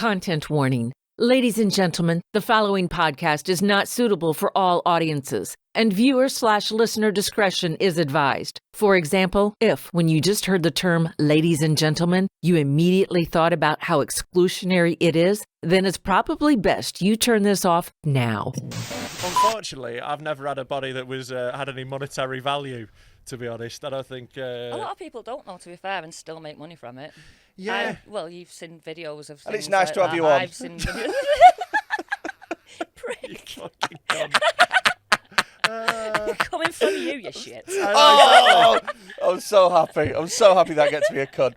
Content warning. Ladies and gentlemen, the following podcast is not suitable for all audiences, and viewer/listener discretion is advised. For example, if, when you just heard the term ladies and gentlemen, you immediately thought about how exclusionary it is, then it's probably best you turn this off now. Unfortunately, I've never had a body that was had any monetary value, to be honest. I don't think... A lot of people don't know, to be fair, and still make money from it. Yeah. Well, you've seen videos of things And it's nice like to have that. you on. I've seen videos. You Prick. fucking cunt. Coming from you, you shit. Oh, I'm so happy. I'm so happy that gets me a cunt.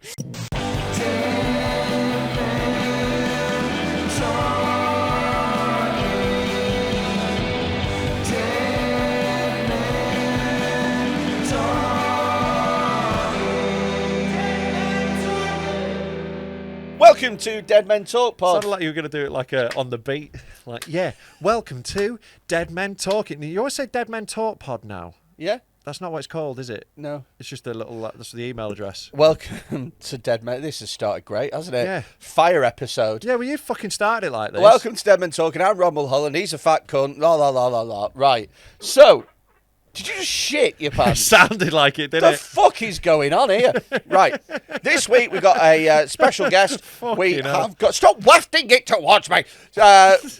Welcome to Dead Men Talk Pod. Sounded like you were going to do it like on the beat. Like, yeah, welcome to Dead Men Talking. You always say Dead Men Talk Pod now. Yeah? That's not what it's called, is it? No. It's just a little, that's the email address. Welcome to Dead Men. This has started great, hasn't it? Yeah. Fire episode. Yeah, well, you fucking started it like this. Welcome to Dead Men Talking. I'm Rob Mulholland. He's a fat cunt. La la la la la. Right. So, did you just shit your It pants? sounded like it, The didn't it? fuck is going on here? Right. This week we got a special guest. We Fucking hell. have got. Stop wafting it towards me.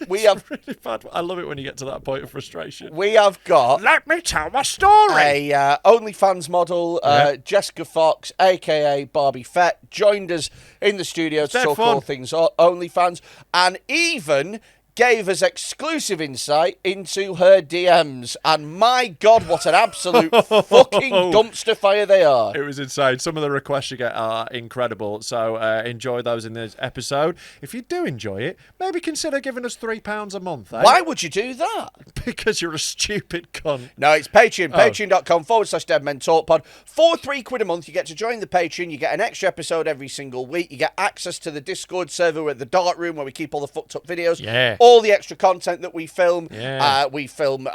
We have. Really bad. I love it when you get to that point of frustration. We have got Let me tell my story. a OnlyFans model, Yeah. Jessica Fox, aka Barbie Fett, joined us in the studio to dead talk fun. all things OnlyFans, and even gave us exclusive insight into her DMs. And my God, what an absolute fucking dumpster fire they are. It was insane. Some of the requests you get are incredible. So enjoy those in this episode. If you do enjoy it, maybe consider giving us £3 a month. Eh? Why would you do that? Because you're a stupid cunt. No, it's Patreon. Oh. Patreon.com/Dead Men Talk Pod. For £3 a month, you get to join the Patreon. You get an extra episode every single week. You get access to the Discord server at the Dark Room where we keep all the fucked up videos. Yeah. All the extra content that we film. Yeah. We film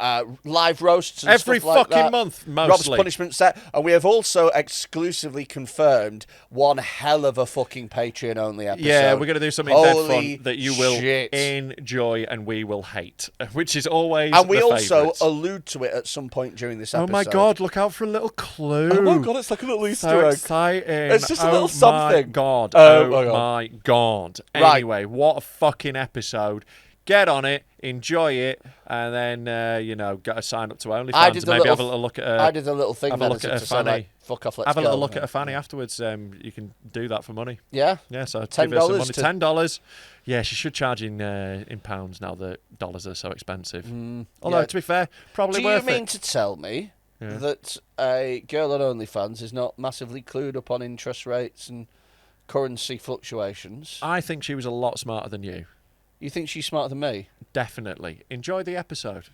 live roasts and Every stuff like fucking that. month, Rob's mostly. punishment set. And we have also exclusively confirmed one hell of a fucking Patreon only episode. Yeah, we're going to do something dead Holy fun that you will shit. enjoy and we will hate, which is always And we the also favourites. allude to it at some point during this Oh episode. my God, look out for a little clue. Oh my God, it's like a little Easter So egg. exciting. It's just a Oh little something. My God. Oh Oh my God. my God. Right. Anyway, what a fucking episode. Get on it, enjoy it, and then, get a sign up to OnlyFans. I did the Maybe little have a little look at her. I did a little thing have a then look at to her say, fanny. like, fuck off, let's Have a go. little look at her fanny afterwards. You can do that for money. Yeah? Yeah, so $10 give her some money. to- $10. Yeah, she should charge in pounds now that dollars are so expensive. Although, yeah. to be fair, probably Do you worth mean it. to tell me Yeah. that a girl on OnlyFans is not massively clued up on interest rates and currency fluctuations? I think she was a lot smarter than you. You think she's smarter than me? Definitely. Enjoy the episode.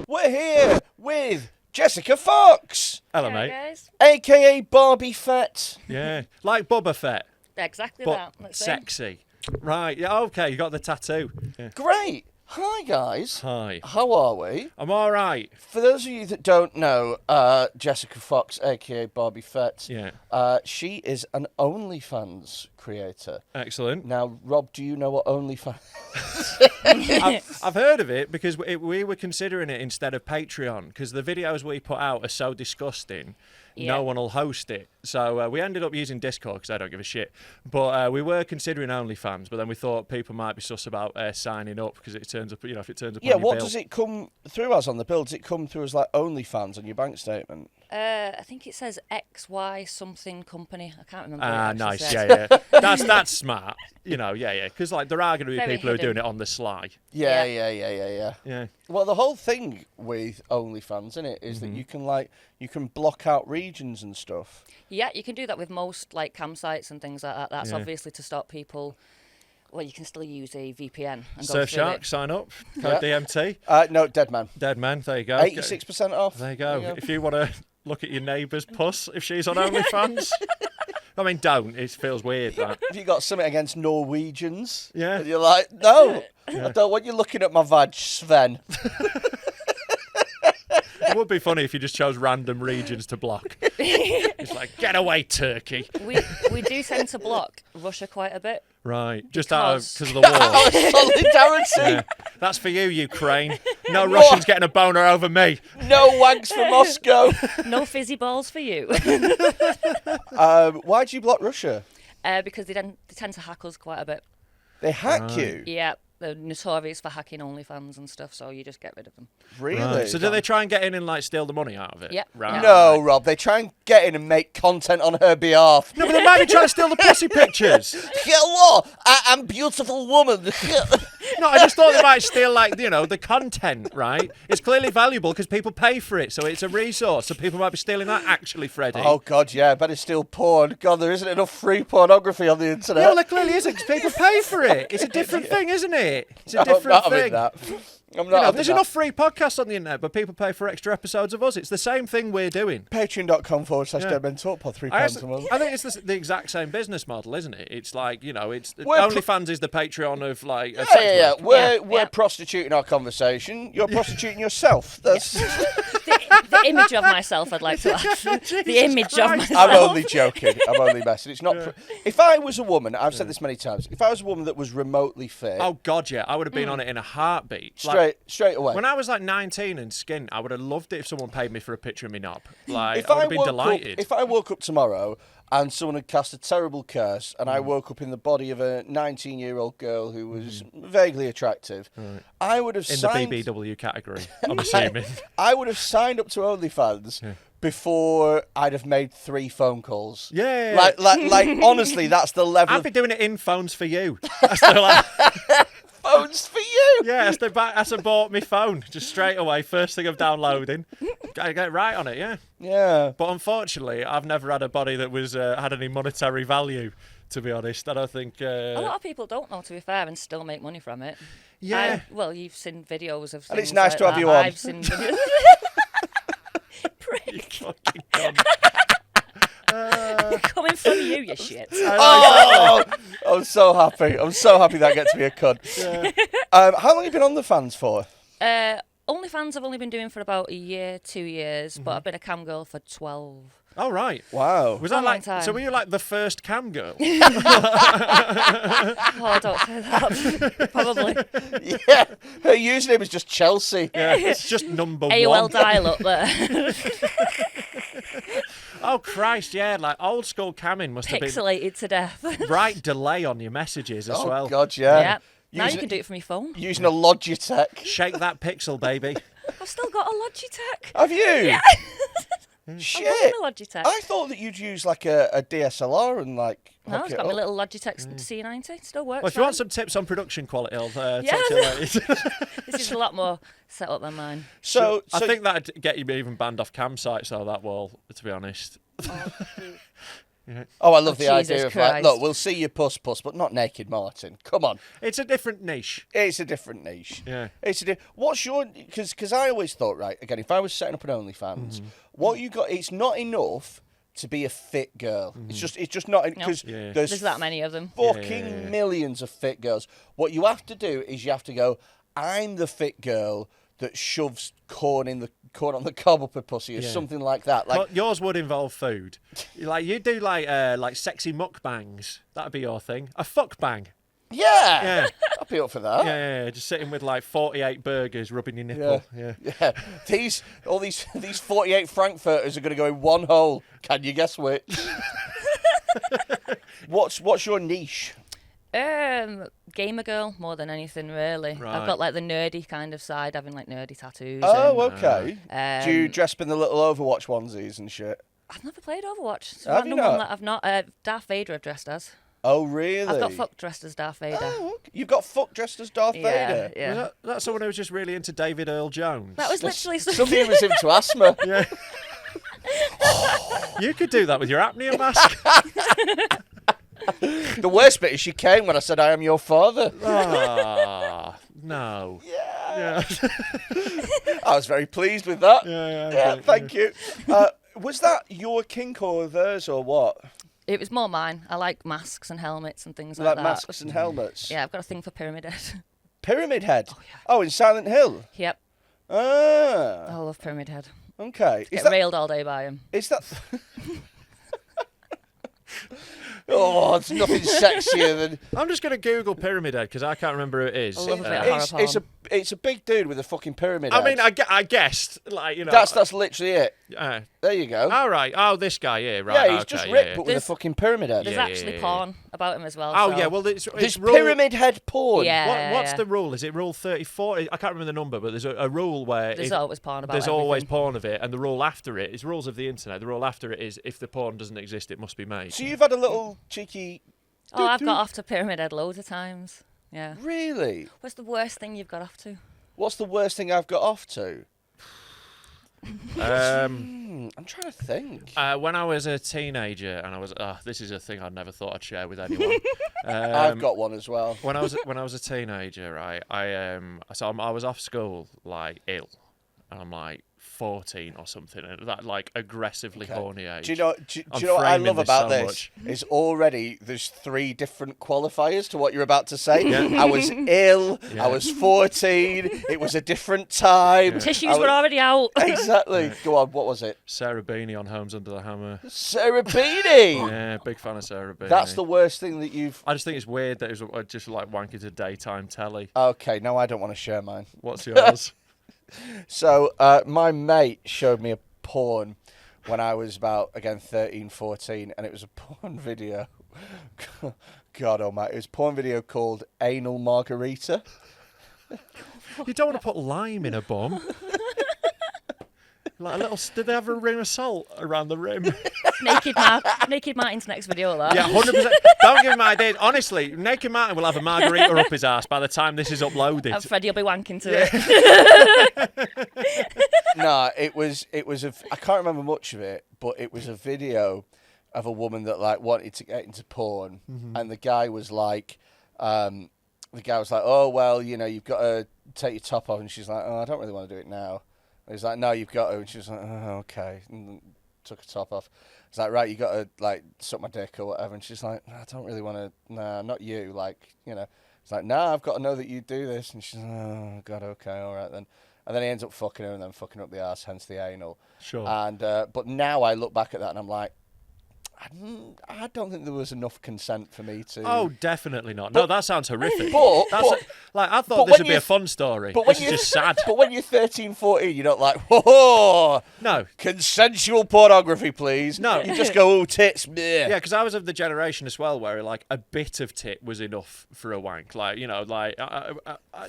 We're here with Jessica Fox, Hello, Yeah, mate. guys. a.k.a. Barbie Fett. Yeah, like Boba Fett, Exactly but that. Let's see. sexy. Right, yeah, okay, you got the tattoo. Yeah. Great. Hi, guys. Hi. How are we? I'm all right. For those of you that don't know, Jessica Fox, a.k.a. Barbie Fett, Yeah. she is an OnlyFans creator. Excellent. Now, Rob, do you know what OnlyFans I've heard of it because we were considering it instead of Patreon because the videos we put out are so disgusting. Yeah. No one will host it. So we ended up using Discord because I don't give a shit. But we were considering OnlyFans, but then we thought people might be sus about signing up because it turns up, if it turns up Yeah, on your what bill. does it come through as on the bill? Does it come through as like OnlyFans on your bank statement? I think it says XY something company. I can't remember. what it Ah, actually nice. says. Yeah. That's smart. Yeah. Because like there are going to be Very people who are hidden. doing it on the sly. Yeah. Yeah. Well, the whole thing with OnlyFans, isn't it, is that you can block out regions and stuff. Yeah, you can do that with most like campsites and things like that. That's Yeah. obviously to stop people. Well, you can still use a VPN and go Surf through Shark, it. sign up. Code DMT. No, Dead Man. Dead man. There you go. 86% off. There you go. If you want to look at your neighbour's puss, if she's on OnlyFans. I mean, don't. It feels weird, that. Have you got something against Norwegians? Yeah. And you're like, no, I don't want you looking at my vag, Sven. It would be funny if you just chose random regions to block. It's like, get away, Turkey. We do tend to block Russia quite a bit. Right, just because of the Our war. solidarity. Yeah. That's for you, Ukraine. No Russians getting a boner over me. No wanks for Moscow. No fizzy balls for you. Why do you block Russia? Because they tend to hack us quite a bit. They hack you? Yeah, they're notorious for hacking OnlyFans and stuff, so you just get rid of them. Really? Right. So do they try and get in and like steal the money out of it? Yep. Right. No, Rob, they try and get in and make content on her behalf. No, but they might be trying to steal the pussy pictures. Hello, I'm beautiful woman. No, I just thought they might steal, like, you know, the content, right? It's clearly valuable because people pay for it, so it's a resource. So people might be stealing that, actually, Freddie. Oh, God, yeah, better steal porn. God, there isn't enough free pornography on the internet. No, there clearly isn't because people pay for it. It's a different thing, isn't it? It's a different thing. I'm not having there's that. enough free podcasts on the internet, but people pay for extra episodes of us. It's the same thing we're doing. Patreon.com/Dead Men Talk Pod, £3 a month. I think it's the exact same business model, isn't it? It's like, you know, it's We're OnlyFans is the Patreon of like. A Yeah. sex work. We're prostituting our conversation. You're prostituting yourself. That's. The image of myself, I'd like to add. The image of myself. I'm only joking. I'm only messing. It's not. If I was a woman, I've said this many times. If I was a woman that was remotely fit, Oh God, yeah, I would have been on it in a heartbeat. straight away. When I was like 19 and skint, I would have loved it if someone paid me for a picture of me knob. Like, if I would have been woke delighted. Up, if I woke up tomorrow and someone had cast a terrible curse, and I woke up in the body of a 19-year-old girl who was vaguely attractive, I would have in signed the BBW category, I'm assuming. I would have signed up to OnlyFans before I'd have made 3 phone calls. Yeah. Like honestly, that's the level. I'd be doing it in phones for you. That's the, like, Phones for you. yeah, that's I bought my phone just straight away. First thing of downloading, gotta get right on it. Yeah. Yeah. But unfortunately, I've never had a body that was had any monetary value. To be honest, I don't think. A lot of people don't know, to be fair, and still make money from it. Yeah. Well, you've seen videos of things And it's nice like to have that. you on. I've seen videos. Prick. Fucking cunt. Coming from you, you shit. Oh, I'm so happy. I'm so happy that gets me a cud. Yeah. How long have you been on the fans for? OnlyFans I've only been doing for about a year, 2 years, but I've been a cam girl for 12. Oh right. Wow. Was that A long like? time. So were you like the first cam girl? Oh, don't say that. Probably. Yeah. Her username is just Chelsea. Yeah, it's just number AOL one. dial up there. Oh Christ, yeah, like old school camming must have been Pixelated to death. right delay on your messages as Oh well. God, yeah. Yeah. Now Using- you can do it from your phone. Using a Logitech. Shake that pixel, baby. I've still got a Logitech. Have you? Yeah. Shit. I'm loving a Logitech. I thought that you'd use like a DSLR and like. No, hook it's it got my up. little Logitech C90. Still works. Well, if you want fine. some tips on production quality, I'll Yeah. talk to you later. This is a lot more set up than mine. So I think that'd get you even banned off campsites, though, that wall, to be honest. Oh, I love the Jesus idea of like, Christ. look, we'll see your puss, but not naked, Martin. Come on, It's a different niche. it's a different niche. Yeah. It's what's your? Because I always thought, right, again, if I was setting up an OnlyFans, what you got? It's not enough to be a fit girl. It's just not because Yeah. There's that many of them. fucking millions of fit girls. What you have to do is you have to go, I'm the fit girl that shoves corn on the cob up her pussy or something like that. Like But yours would involve food. Like you do like sexy mukbangs. That'd be your thing. A fuck bang. yeah, I'll be up for that. Yeah. Just sitting with like 48 burgers, rubbing your nipple. Yeah. Yeah, these 48 Frankfurters are going to go in one hole. Can you guess which? What's your niche? Gamer girl more than anything really. Right. I've got like the nerdy kind of side, having like nerdy tattoos. Oh, and, okay. Do you dress up in the little Overwatch onesies and shit? I've never played Overwatch. It's a Have you random one not? that I've not. Darth Vader I've dressed as. Oh, really? I've got fuck dressed as Darth Vader. Oh, okay. You've got fuck dressed as Darth Vader. Yeah. Was that someone who was just really into David Earl Jones? That was literally Somebody was into asthma. Yeah. You could do that with your apnea mask. The worst bit is she came when I said, I am your father. Ah, no. Yeah. I was very pleased with that. Yeah, Thank you. Was that your kink or theirs or what? It was more mine. I like masks and helmets and things You like like that. masks and helmets? Yeah, I've got a thing for Pyramid Head. Pyramid Head? Oh, in Silent Hill? Yep. Ah, I love Pyramid Head. okay. Get railed all day by him. Is that... Oh, it's nothing sexier than... I'm just going to Google Pyramid Head because I can't remember who it is. I love a bit of horror porn. It's a big dude with a fucking pyramid head. I mean, I guessed, like, you know. That's literally it. Uh, There you go. all right. Oh, this guy here, right? Yeah, he's just ripped, but with a There's- fucking pyramid head. There's Yeah, actually yeah. porn about him as well. Oh, so. yeah. Well, it's There's rule, pyramid head porn. Yeah. What's the rule? Is it rule 34? I can't remember the number, but there's a rule where There's if- always porn about there's always everything. porn of it, and the rule after it is rules of the internet. The rule after it is if the porn doesn't exist, it must be made. So you've had a little cheeky... Oh, I've got off to Pyramid Head loads of times. Yeah. Really? What's the worst thing you've got off to? What's the worst thing I've got off to? Um, I'm trying to think. when I was a teenager, and I was, this is a thing I never thought I'd share with anyone. I've got one as well. When I was a teenager, right? I was off school like ill, and I'm like 14 or something, at that like aggressively horny age. Do you know I'm what I framing love this about so this? much. Is already there's 3 different qualifiers to what you're about to say. I was ill. Yeah. I was 14. It was a different time. Tissues were already out. Exactly. Go on. What was it? Sarah Beanie on Homes Under the Hammer. Sarah Beanie. Yeah, big fan of Sarah Beanie. That's the worst thing that you've. I just think it's weird that it was just like wanking to daytime telly. Okay, no, I don't want to share mine. What's yours? So, my mate showed me a porn when I was about, again, 13, 14, and it was a porn video. God almighty. It was a porn video called Anal Margarita. You don't want to put lime in a bum. Like a little. Did they have a rim of salt around the rim? Naked Martin's next video, that. Yeah, 100%. Don't give him ideas. Honestly, Naked Martin will have a margarita up his ass by the time this is uploaded. And Freddie will be wanking to it. No, it was I can't remember much of it, but it was a video of a woman that like wanted to get into porn, and the guy was like, oh well, you know, you've got to take your top off, and she's like, oh, I don't really want to do it now. And he's like, no, you've got to, and she was like, oh, okay, and took her top off. He's like, right, you got to like suck my dick or whatever, and she's like, I don't really want to, nah, not you, like, you know. It's like, nah, I've got to know that you do this, and she's like, oh god, okay, all right then. And then he ends up fucking her and then fucking up the arse, hence the anal. Sure. And but now I look back at that and I'm like, I don't think there was enough consent for me to. Oh, definitely not. No, that sounds horrific. But I thought this would be a fun story. But when this is just sad. But when you're 13, 14, you're not like, whoa, No. consensual pornography, please. No. You just go, oh, tits. Bleh. Yeah, because I was of the generation as well where like a bit of tit was enough for a wank. Like, you know, like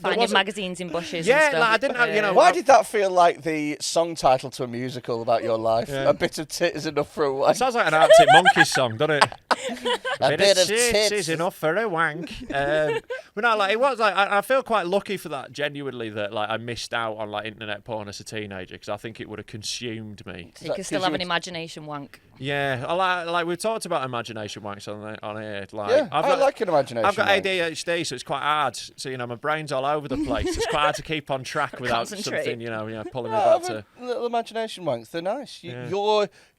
Finding magazines in bushes. Yeah, and stuff. like, I didn't have, you know. Why did that feel like the song title to a musical about your life? Yeah. A bit of tit is enough for a wank. It sounds like an Arctic Monkeys song, doesn't it? A bit of tits is enough for a wank. But no, like it was like I feel quite lucky for that. Genuinely, that like I missed out on like internet porn as a teenager because I think it would have consumed me. So you can still have an imagination wank. Yeah, I like we've talked about imagination wanks on here. Like, Yeah, I like an imagination I've got wank. ADHD, so it's quite hard. So you know, my brain's all over the place. It's quite hard to keep on track without Concentrate. something, you know, pulling me back to. Little imagination wanks, they're nice. Yeah.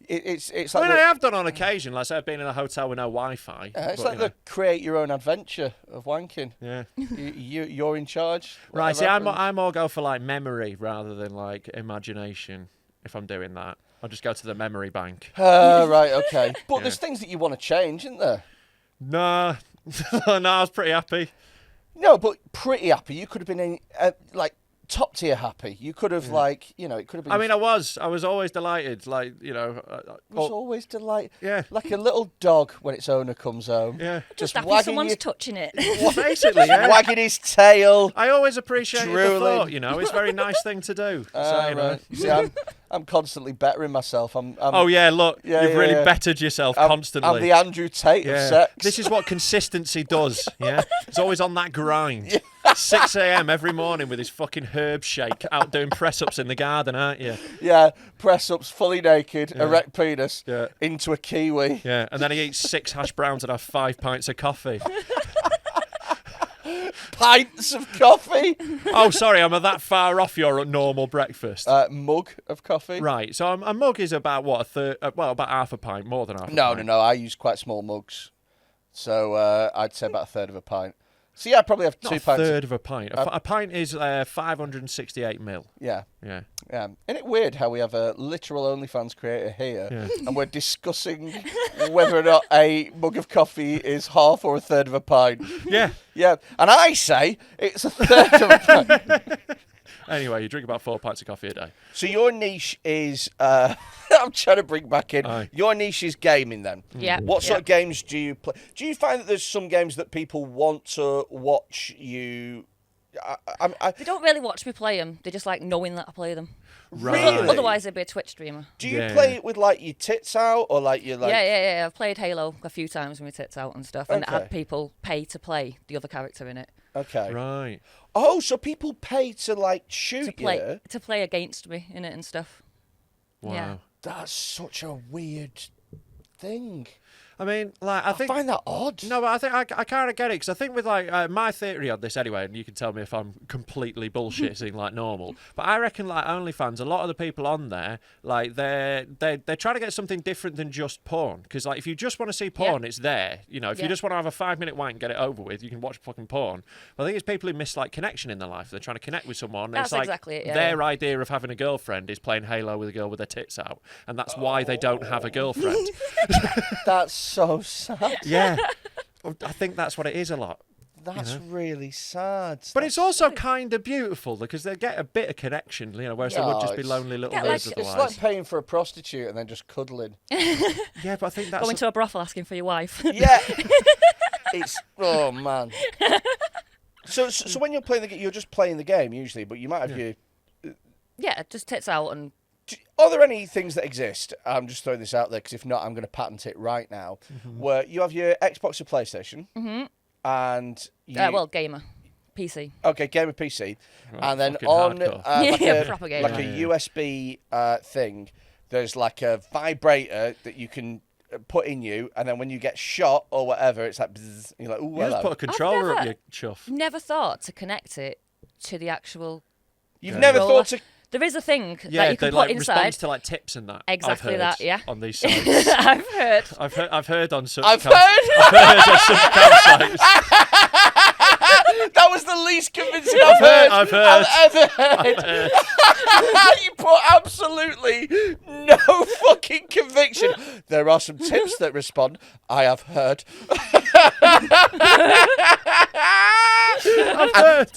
It's I like mean, I have done on occasion. Like, say I've been in a hotel with no Wi-Fi. it's but, like you know. the create your own adventure of wanking. Yeah. You're in charge. Right. See, whatever I more go for like memory rather than like imagination. If I'm doing that, I'll just go to the memory bank. Right, okay. But Yeah. there's things that you want to change, isn't there? Nah, no, I was pretty happy. No, but pretty happy. You could have been in, like top tier happy. You could have like, you know, it could have been. I mean, I was always delighted. Like, you know, was always delight. yeah. Like a little dog when its owner comes home. Yeah. Just happy wagging someone's your- touching it. Basically, yeah. wagging his tail. I always appreciated the Drooling. thought, you know. It's a very nice thing to do. So, you know. Right. See, I'm constantly bettering myself. Oh, yeah, look, Yeah, you've yeah, really yeah. bettered yourself I'm constantly. the Andrew Tate of Yeah. sex. This is what consistency does, yeah? It's always on that grind. 6 a.m. every morning with his fucking herb shake out doing press-ups in the garden, aren't you? Yeah, press-ups, fully naked, erect penis, Yeah. into a kiwi. Yeah, and then he eats 6 hash browns and have 5 pints of coffee. Pints of coffee. Oh, sorry, I'm that far off your normal breakfast. Mug of coffee. Right, so a mug is about, what, a third, about half a pint, more than half a pint. No. I use quite small mugs. So I'd say about a third of a pint. So yeah, I probably have Not 2 a pints. third of a pint. A pint is 568 ml. Yeah. Yeah. Yeah. Isn't it weird how we have a literal OnlyFans creator here and we're discussing whether or not a mug of coffee is half or a third of a pint? Yeah. Yeah. And I say it's a third of a pint. Anyway, you drink about 4 pints of coffee a day. So your niche is, I'm trying to bring back in, Aye. your niche is gaming then. Yeah. What sort of games do you play? Do you find that there's some games that people want to watch you? They don't really watch me play them. They just like knowing that I play them. Really? Otherwise, they'd be a Twitch streamer. Do you play it with like your tits out or like your like? Yeah. I've played Halo a few times with my tits out and stuff, and Okay. had people pay to play the other character in it. Okay. Right. Oh, so people pay to like shoot you? To play against me in it and stuff. Wow. Yeah. That's such a weird thing. I mean, like, I think. find that odd. No, but I think I kind of get it because I think with like my theory on this anyway, and you can tell me if I'm completely bullshitting like normal. But I reckon like OnlyFans, a lot of the people on there, like they're trying to get something different than just porn. Because like if you just want to see porn, it's there. You know, if you just want to have a 5-minute wank and get it over with, you can watch fucking porn. But I think it's people who miss like connection in their life. They're trying to connect with someone. That's it's like exactly it, yeah, their idea of having a girlfriend is playing Halo with a girl with her tits out, and that's why they don't have a girlfriend. That's so sad. Yeah, I think that's what it is a lot. That's really sad. But it's also kind of beautiful because they get a bit of connection, you know, whereas they would just be lonely little birds like- It's otherwise. like paying for a prostitute and then just cuddling. Yeah, but I think that's Going to a brothel asking for your wife. Yeah. It's oh man. So when you're playing the game, you're just playing the game usually, but you might have your. Yeah, just tits out and. Are there any things that exist? I'm just throwing this out there because if not, I'm going to patent it right now. Where you have your Xbox or PlayStation, and you, Gamer, PC. okay, gamer PC, and then fucking on hardcore. Proper gamer. like a USB thing, there's like a vibrator that you can put in you, and then when you get shot or whatever, it's like bzzz, and you're like, ooh, You just hello. put a controller up never- your chuff. Never thought to connect it to the actual. You've never roller. thought to. There is a thing Yeah, that you can they put like inside. responds to like tips and that. Exactly I've heard that, yeah. On these sites, I've heard. I've heard on some. I've heard. on some campsites. That was the least convincing I've heard. ever heard. You put absolutely no fucking conviction. There are some tips that respond. I have heard. I've heard.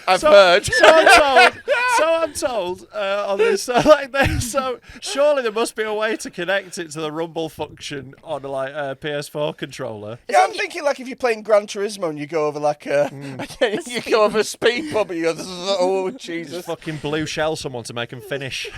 I've heard. So I'm told on this. So surely there must be a way to connect it to the rumble function on like a PS4 controller. Yeah, I'm thinking like if you're playing Gran Turismo and you go over like a, you go over a speed bump and you go, oh Jesus! Just fucking blue shell someone to make them finish.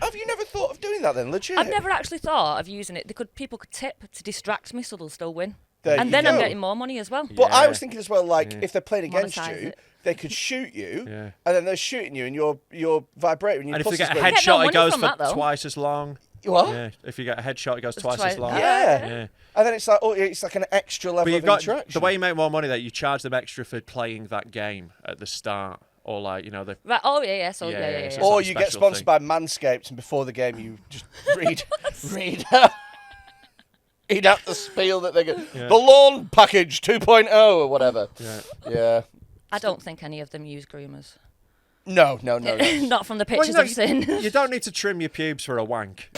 Have you never thought of doing that then, legit? I've never actually thought of using it. People could tip to distract me so they'll still win. There And you then I'm go. getting more money as well. But I Yeah. was thinking as well, like if they're playing against Monetize you, it. they could shoot you, Yeah. and then they're shooting you, and you're vibrating. Your And if you pussy's get a going, Get no headshot, money it goes from for that, though. twice as long. What? Yeah. If you get a headshot, it goes It's twice as long. Yeah. Yeah. And then it's like, oh, it's like an extra level But you've of got interaction. the way you make more money. That you charge them extra for playing that game at the start, or like you know the. Right. Oh yeah. So Yeah, yeah. it's Yeah. all- Or It's you like a get special sponsored thing. by Manscaped, and before the game you just read read out the spiel that they get. The lawn package 2.0 or whatever. Yeah. Yeah. I don't think any of them use groomers. No. Not from the Well, pictures you know, I've seen. you don't need to trim your pubes for a wank.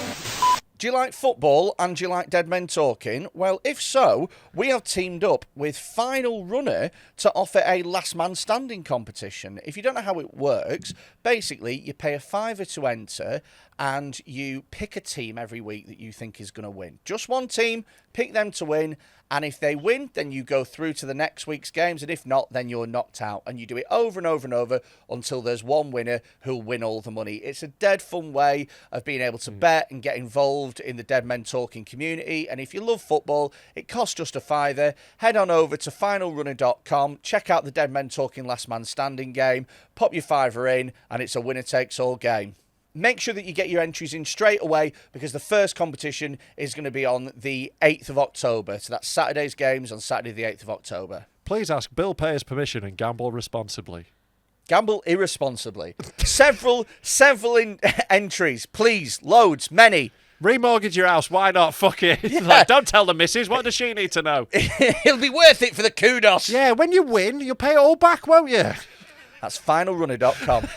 Do you like football and do you like Dead Men Talking? Well, if so, we have teamed up with Final Runner to offer a last man standing competition. If you don't know how it works, basically you pay a £5 to enter and you pick a team every week that you think is going to win. Just one team, pick them to win, and if they win, then you go through to the next week's games, and if not, then you're knocked out. And you do it over and over and over until there's one winner who'll win all the money. It's a dead fun way of being able to bet and get involved in the Dead Men Talking community. And if you love football, it costs just a £5. Head on over to finalrunner.com, check out the Dead Men Talking Last Man Standing game, pop your £5 in, and it's a winner-takes-all game. Make sure that you get your entries in straight away because the first competition is going to be on the 8th of October. So that's Saturday's games on Saturday the 8th of October. Please ask Bill Payer's permission and gamble responsibly. Gamble irresponsibly. several entries, please. Loads, many. Remortgage your house. Why not? Fuck it. Like, don't tell the missus. What does she need to know? It'll be worth it for the kudos. Yeah, when you win, you'll pay it all back, won't you? That's finalrunner.com.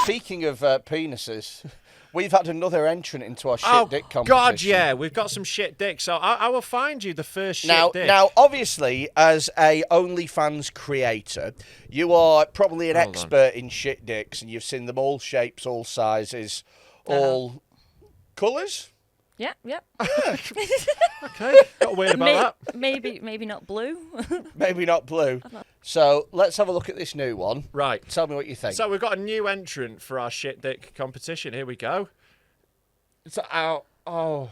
Speaking of penises, we've had another entrant into our shit dick competition. God, yeah, we've got some shit dicks. So I will find you the first shit dick. Now, obviously, as a OnlyFans creator, you are probably an expert in shit dicks, and you've seen them all shapes, all sizes, all colours. Yeah. Okay, got weird about that. Maybe not blue. Maybe not blue. So let's have a look at this new one. Right. Tell me what you think. So we've got a new entrant for our shit dick competition. Here we go. So, oh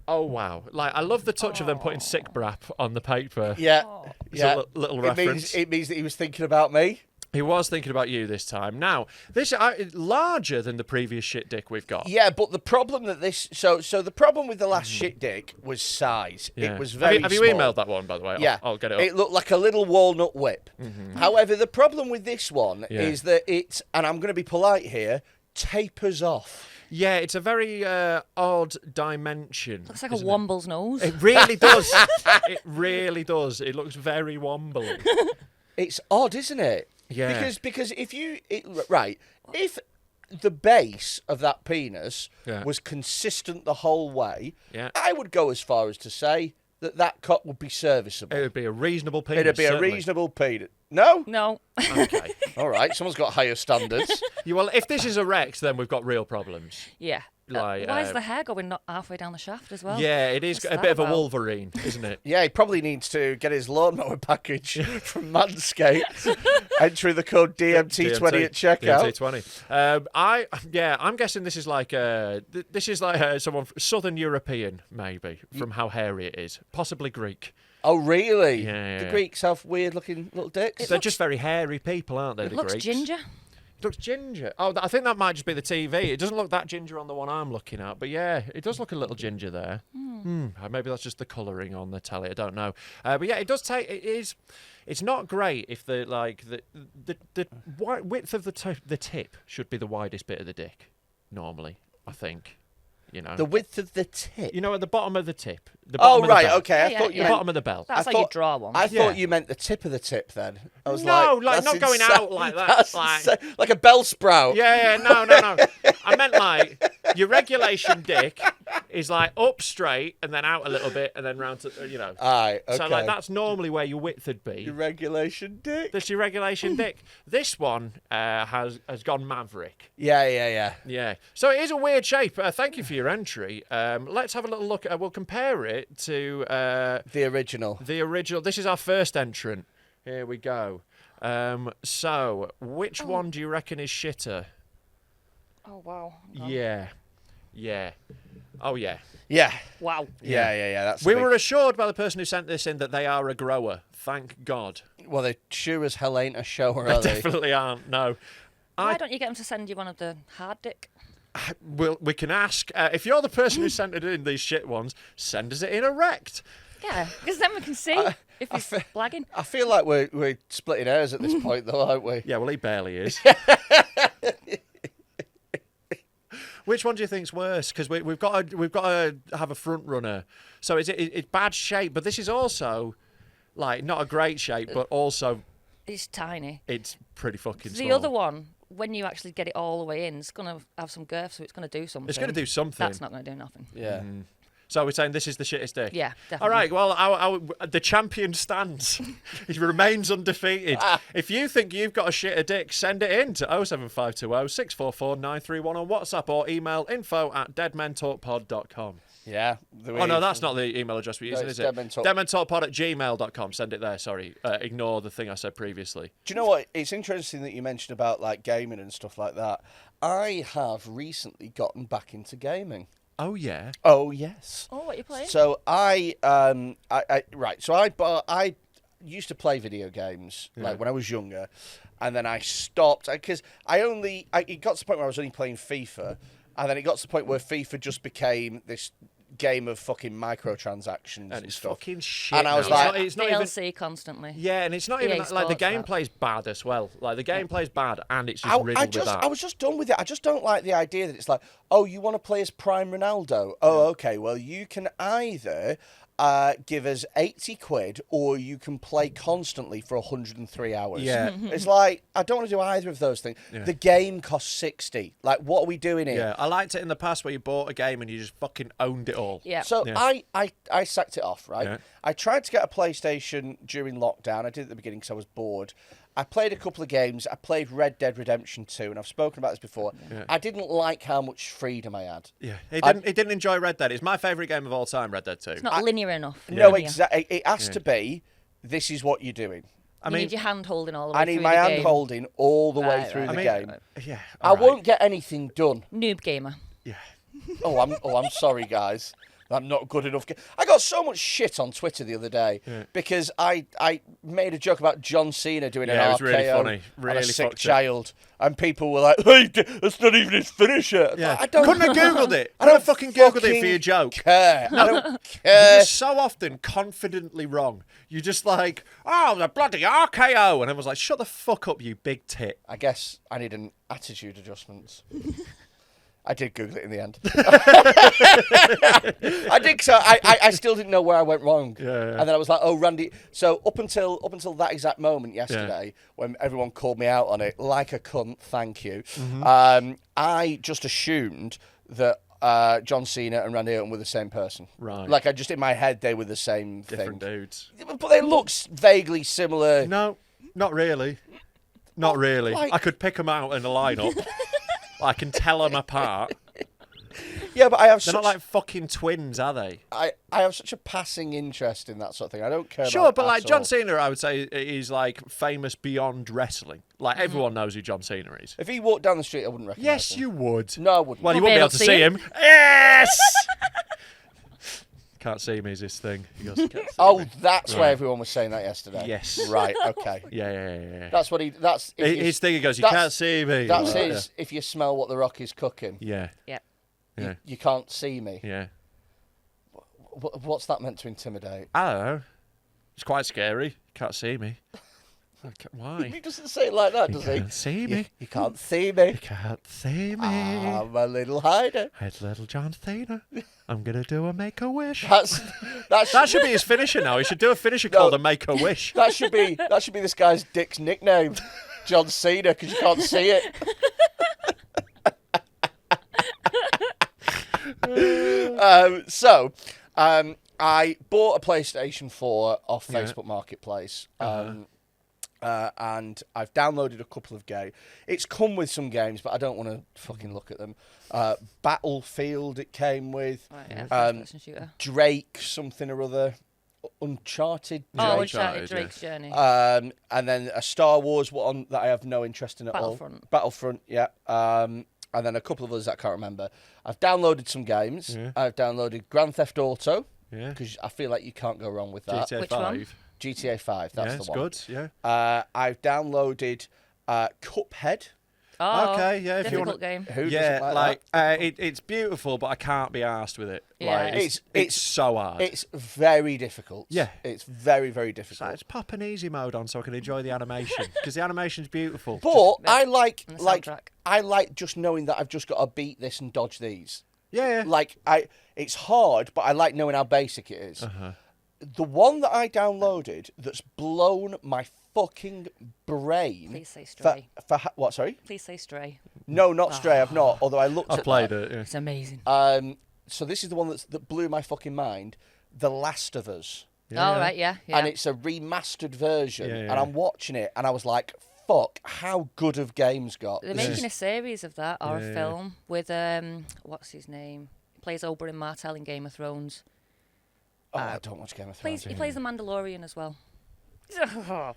wow! Like, I love the touch of them putting sick brap on the paper. Yeah. It's a little reference. It means that he was thinking about me. He was thinking about you this time. Now, this is larger than the previous shit dick we've got. Yeah, but the problem that so the problem with the last shit dick was size. Yeah. It was very Have you small. emailed that one, by the way? Yeah. I'll get it up. It looked like a little walnut whip. However, the problem with this one is that it's, and I'm going to be polite here, tapers off. Yeah, it's a very odd dimension. Looks like a womble's nose. It really does. It really does. It looks very wombly. It's odd, isn't it? Yeah. Because if if the base of that penis was consistent the whole way, I would go as far as to say that cock would be serviceable. It would be a reasonable penis. It'd be certainly. a reasonable penis. No? No. Okay. All right, someone's got higher standards. Well, if this is erect, then we've got real problems. Yeah. Like, why is the hair going not halfway down the shaft as well? Yeah, it is What's a that bit of a about? Wolverine, isn't it? Yeah, he probably needs to get his lawnmower package from Manscaped. Enter the code DMT20 at checkout. DMT20. I'm guessing this is like someone Southern European, maybe, from how hairy it is, possibly Greek. Oh, really? Yeah. The Greeks have weird-looking little dicks. They're just very hairy people, aren't they? It the looks Greeks? ginger. It looks ginger. Oh, I think that might just be the TV. It doesn't look that ginger on the one I'm looking at, but yeah, it does look a little ginger there. Maybe that's just the colouring on the telly. I don't know. But yeah, it does take. It is. It's not great if the width of the tip should be the widest bit of the dick. Normally, I think. You know. The width of the tip. You know, at the bottom of the tip. The Oh, bottom of right, the belt. okay. Yeah, I thought you The meant... bottom of the belt. That's I how you thought- draw one. I Yeah. thought you meant the tip of the tip then. I was No, like not that's going insane. out like that. That's Like- insane. Like a bell sprout. Yeah, no. I meant like your regulation dick is like up straight and then out a little bit and then round to, Aye, okay. So like that's normally where your width would be. Your regulation dick. That's your regulation dick. This one has gone maverick. Yeah. Yeah. So it is a weird shape. Thank you for your entry. Let's have a little look. We'll compare it to The original. the original. This is our first entrant. Here we go. So which one do you reckon is shitter? Oh, wow. Yeah. Oh, yeah. Yeah. Wow. Yeah. That's We big. were assured by the person who sent this in that they are a grower. Thank God. Well, they sure as hell ain't a shower, They are they? definitely aren't. No. Why don't you get them to send you one of the hard dick? We can ask. If you're the person who sent it in, these shit ones, send us it in erect. Yeah, because then we can see if he's blagging. I feel like we're splitting hairs at this point, though, aren't we? Yeah, well, he barely is. Which one do you think's worse? Because we've got to have a front runner. So it's bad shape, but this is also like not a great shape, but also It's tiny. it's pretty fucking small. The other one, when you actually get it all the way in, it's going to have some girth, so it's going to do something. It's going to do something. That's not going to do nothing. Yeah. So we're saying this is the shittest dick? Yeah, definitely. All right, well, the champion stands. He remains undefeated. If you think you've got a shitter dick, send it in to 07520 644 931 on WhatsApp or email info@deadmentalkpod.com. Yeah. Oh, no, that's not the email address we're using, it's is it? deadmentalk. deadmentalkpod@gmail.com. Send it there, sorry. Ignore the thing I said previously. Do you know what? It's interesting that you mentioned about like gaming and stuff like that. I have recently gotten back into gaming. Oh, yeah. Oh yes. Oh, what are you playing? So I used to play video games like when I was younger, and then I stopped because it got to the point where I was only playing FIFA, and then it got to the point where FIFA just became this game of fucking microtransactions and it's stuff. fucking shit. And I was now. like, it's not even. DLC constantly. Yeah, and it's not even EA like the Sports, that. gameplay's bad as well. Like the gameplay's bad, and it's just riddled with that. I was just done with it. I just don't like the idea that it's like, oh, you want to play as Prime Ronaldo? Oh, okay. Well, you can either give us 80 quid or you can play constantly for 103 hours. Yeah. It's like, I don't want to do either of those things. Yeah. The game costs 60. Like, what are we doing here? Yeah, I liked it in the past where you bought a game and you just fucking owned it all. Yeah. So Yeah. I sacked it off, right? Yeah. I tried to get a PlayStation during lockdown. I did at the beginning because I was bored. I played a couple of games. I played Red Dead Redemption 2, and I've spoken about this before. Yeah. I didn't like how much freedom I had. Yeah, he didn't enjoy Red Dead. It's my favourite game of all time, Red Dead 2. It's not linear enough. No, Linear. exactly. It has to be, this is what you're doing. I You mean, need your hand holding all the way I through need my the hand game. holding all the way Right, through right. the I game. mean, yeah, I all right. won't get anything done. Noob gamer. Yeah. I'm sorry, guys. I'm not good enough. I got so much shit on Twitter the other day because I made a joke about John Cena doing an Yeah, it was RKO really funny. on Really a sick fucked it. child, and people were like, "Hey, that's not even his finisher." Yeah. I don't. Couldn't have googled it. I Couldn't don't have fucking googled it for fucking your joke. Care. I don't care. You're so often confidently wrong. You're just like, oh, the bloody RKO, and I was like, shut the fuck up, you big tit. I guess I need an attitude adjustment. I did Google it in the end. I did, so I still didn't know where I went wrong. Yeah. And then I was like, oh, Randy. So up until that exact moment yesterday, when everyone called me out on it, like a cunt, thank you, I just assumed that John Cena and Randy Orton were the same person. Right. Like, I just, in my head, they were the same Different thing. dudes. But they look vaguely similar. No, not really. Not really. like- I could pick them out in a lineup. I can tell them apart. Yeah, but I have They're not like fucking twins, are they? I have such a passing interest in that sort of thing. I don't care Sure, about but it like at John all. Cena, I would say is like famous beyond wrestling. Like everyone knows who John Cena is. If he walked down the street, I wouldn't recognise Yes, him. you would. No, I wouldn't. Well, you Won't wouldn't be able to see him. Yes. Can't see me is this thing. He goes, "Can't see Oh, me." that's why Right. everyone was saying that yesterday. Yes. Right. Okay. Yeah. That's what he. That's if you- His thing, he goes, you that's- can't see me. That's Like, his. If you smell what the Rock is cooking, Yeah. Yeah. Yeah. you can't see me. Yeah. What's that meant to intimidate? I don't know. It's quite scary. Can't see me. Why? He doesn't say it like that, You does he? can't see You, me. you can't see me. You can't see me. I'm a little hider. It's little John Cena. I'm gonna do a Make-A-Wish. That's That should be his finisher now. He should do a finisher called a Make-A-Wish. that should be this guy's Dick's nickname, John Cena, because you can't see it. I bought a PlayStation 4 off Yeah. Facebook Marketplace. And I've downloaded a couple of games. It's come with some games, but I don't want to fucking look at them. Battlefield it came with. Right, yeah, Um, first-person shooter. Drake something or other. Uncharted. Oh, Drake. Uncharted, Drake's Journey. And then a Star Wars one that I have no interest in at all. Battlefront, yeah. And then a couple of others that I can't remember. I've downloaded some games. Yeah. I've downloaded Grand Theft Auto Yeah. because I feel like you can't go wrong with that. GTA Which 5. one? GTA 5, that's Yeah, the it's one. good. Yeah. I've downloaded Cuphead. Oh, Okay, yeah, if you difficult want. game. Who Yeah, doesn't like it's beautiful, but I can't be arsed with it. Yeah. Like, it's It's- so hard. It's very difficult. Yeah. It's very, very So difficult. let's pop an easy mode on so I can enjoy the animation because the animation's beautiful. But I like And the soundtrack. just knowing that I've just got to beat this and dodge these. Yeah. Like it's hard, but I like knowing how basic it is. Uh-huh. The one that I downloaded that's blown my fucking brain. Please say Stray. What? Sorry. Please say Stray. No, not Stray. I've not. Although I looked I at played that. it. Yeah. It's amazing. So this is the one that blew my fucking mind. The Last of Us. Yeah. Oh, right, yeah. And it's a remastered version. Yeah, And yeah. I'm watching it, and I was like, "Fuck! How good have games got?" They're This making is- a series of that, or Yeah, a yeah. film, with, what's his name? He plays Oberyn Martell in Game of Thrones. Oh, I don't watch Game of Thrones. He plays the Mandalorian as well.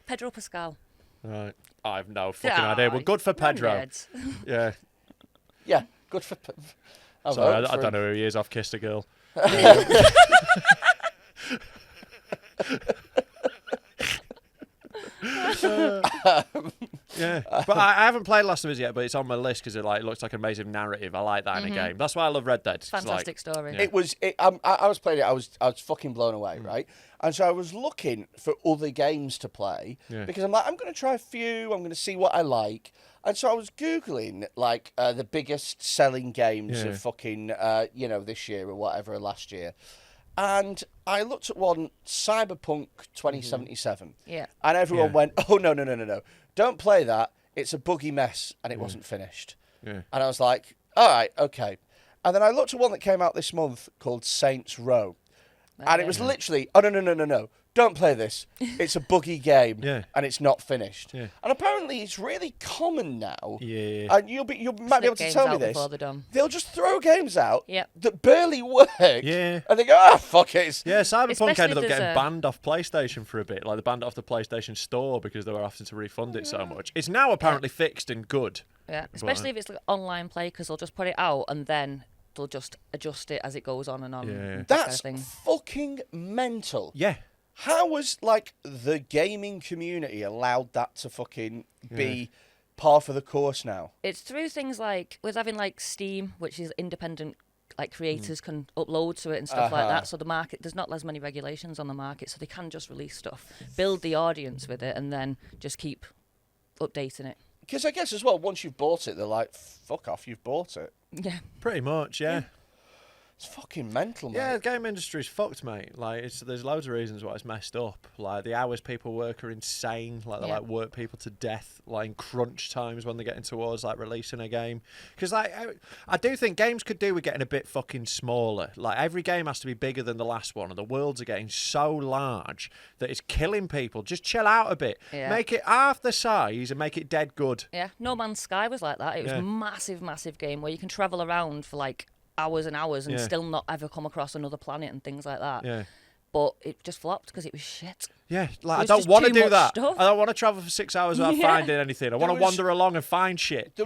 Pedro Pascal. Right. I have no fucking idea. Well, good for You're Pedro. nerds. Yeah. Yeah, good for. I Sorry, vote I for don't him. know who he is. I've kissed a girl. Yeah, but I haven't played Last of Us yet, but it's on my list because it looks like an amazing narrative. I like that in a game. That's why I love Red Dead. It's Fantastic story. Yeah. I was playing it. I was fucking blown away, right? And so I was looking for other games to play because I'm like, I'm going to try a few. I'm going to see what I like. And so I was Googling, like, the biggest selling games of fucking, this year or whatever, last year. And I looked at one, Cyberpunk 2077. Yeah. And everyone went, oh, no. Don't play that. It's a buggy mess. And it wasn't finished. Yeah. And I was like, all right, okay. And then I looked at one that came out this month called Saints Row. And it was literally, oh, no. Don't play this. It's a buggy game, and it's not finished. Yeah. And apparently, it's really common now. Yeah. And you might be able to tell me this. They'll just throw games out that barely work. Yeah. And they go, oh, fuck it. Yeah, Cyberpunk Especially ended up if getting there's banned off PlayStation for a bit. Like, they banned it off the PlayStation Store because they were having to refund it so much. It's now apparently fixed and good. Yeah, especially if it's like online play, because they'll just put it out and then they'll just adjust it as it goes on and on. Yeah. That's kind of fucking mental. Yeah. How was, like, the gaming community allowed that to fucking be par for the course now? It's through things like, with having like Steam, which is independent, like creators can upload to it and stuff like that. So the market, there's not as many regulations on the market, so they can just release stuff, build the audience with it, and then just keep updating it. Because I guess as well, once you've bought it, they're like, fuck off, you've bought it. Yeah. Pretty much, yeah. It's fucking mental, mate. Yeah, the game industry's fucked, mate. Like, there's loads of reasons why it's messed up. Like, the hours people work are insane. Like, they work people to death, like in crunch times when they're getting towards like releasing a game. Because like, I do think games could do with getting a bit fucking smaller. Like, every game has to be bigger than the last one, and the worlds are getting so large that it's killing people. Just chill out a bit. Yeah. Make it half the size and make it dead good. Yeah. No Man's Sky was like that. It was a massive game where you can travel around for like hours and hours and still not ever come across another planet and things like that. Yeah. But it just flopped because it was shit. Yeah, like I It was don't just want to too do much that. stuff. I don't want to travel for 6 hours without finding anything. I want to wander along and find shit. There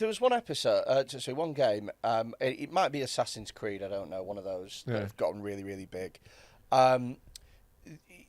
was one episode, one game. It might be Assassin's Creed. I don't know. One of those that have gotten really, really big.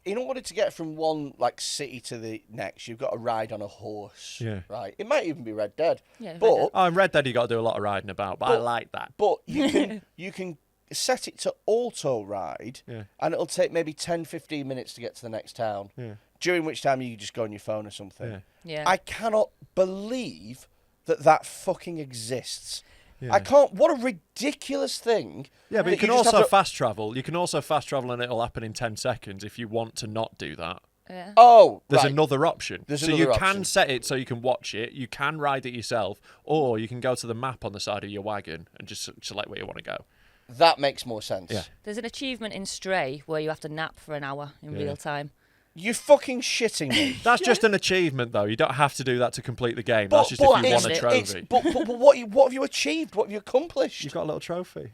In order to get from one like city to the next, you've got to ride on a horse. Yeah. Right. It might even be Red Dead. Yeah. But in Red Dead, you got to do a lot of riding about. But I like that. But you can set it to auto ride, and it'll take maybe 10, 15 minutes to get to the next town. Yeah. During which time you just go on your phone or something. Yeah. I cannot believe that fucking exists. Yeah. I can't. What a ridiculous thing. Yeah, but you can also fast travel. You can also fast travel, and it'll happen in 10 seconds if you want to not do that. Yeah. Oh, there's another option. You can set it so you can watch it. You can ride it yourself, or you can go to the map on the side of your wagon and just select where you want to go. That makes more sense. Yeah. There's an achievement in Stray where you have to nap for an hour in real time. You're fucking shitting me. That's just an achievement, though. You don't have to do that to complete the game. That's just if you want a trophy. But what have you achieved? What have you accomplished? You've got a little trophy.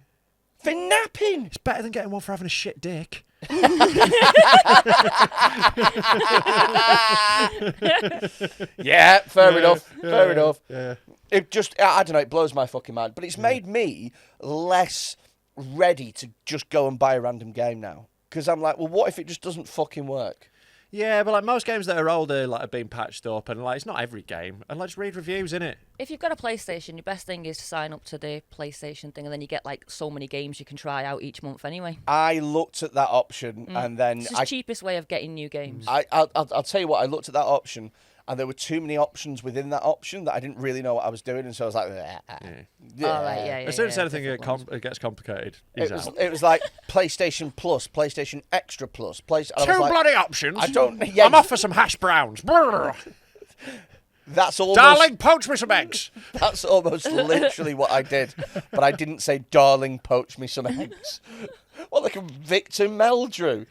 For napping. It's better than getting one for having a shit dick. Yeah, fair enough. Fair enough. Yeah. It just, I don't know, it blows my fucking mind. But it's made me less ready to just go and buy a random game now. Because I'm like, well, what if it just doesn't fucking work? Yeah, but like most games that are older, like have been patched up, and like it's not every game. And let's read reviews, innit? If you've got a PlayStation, your best thing is to sign up to the PlayStation thing, and then you get like so many games you can try out each month anyway. I looked at that option, and then It's the cheapest way of getting new games. I'll tell you what, I looked at that option, and there were too many options within that option that I didn't really know what I was doing, and so I was like, As soon as anything gets complicated, he's out. It was like PlayStation Plus, PlayStation Extra Plus, Two bloody options. I don't. I'm off for some hash browns. That's almost. Darling, poach me some eggs. That's almost literally what I did, but I didn't say, "Darling, poach me some eggs." What, like a Victor Meldrew?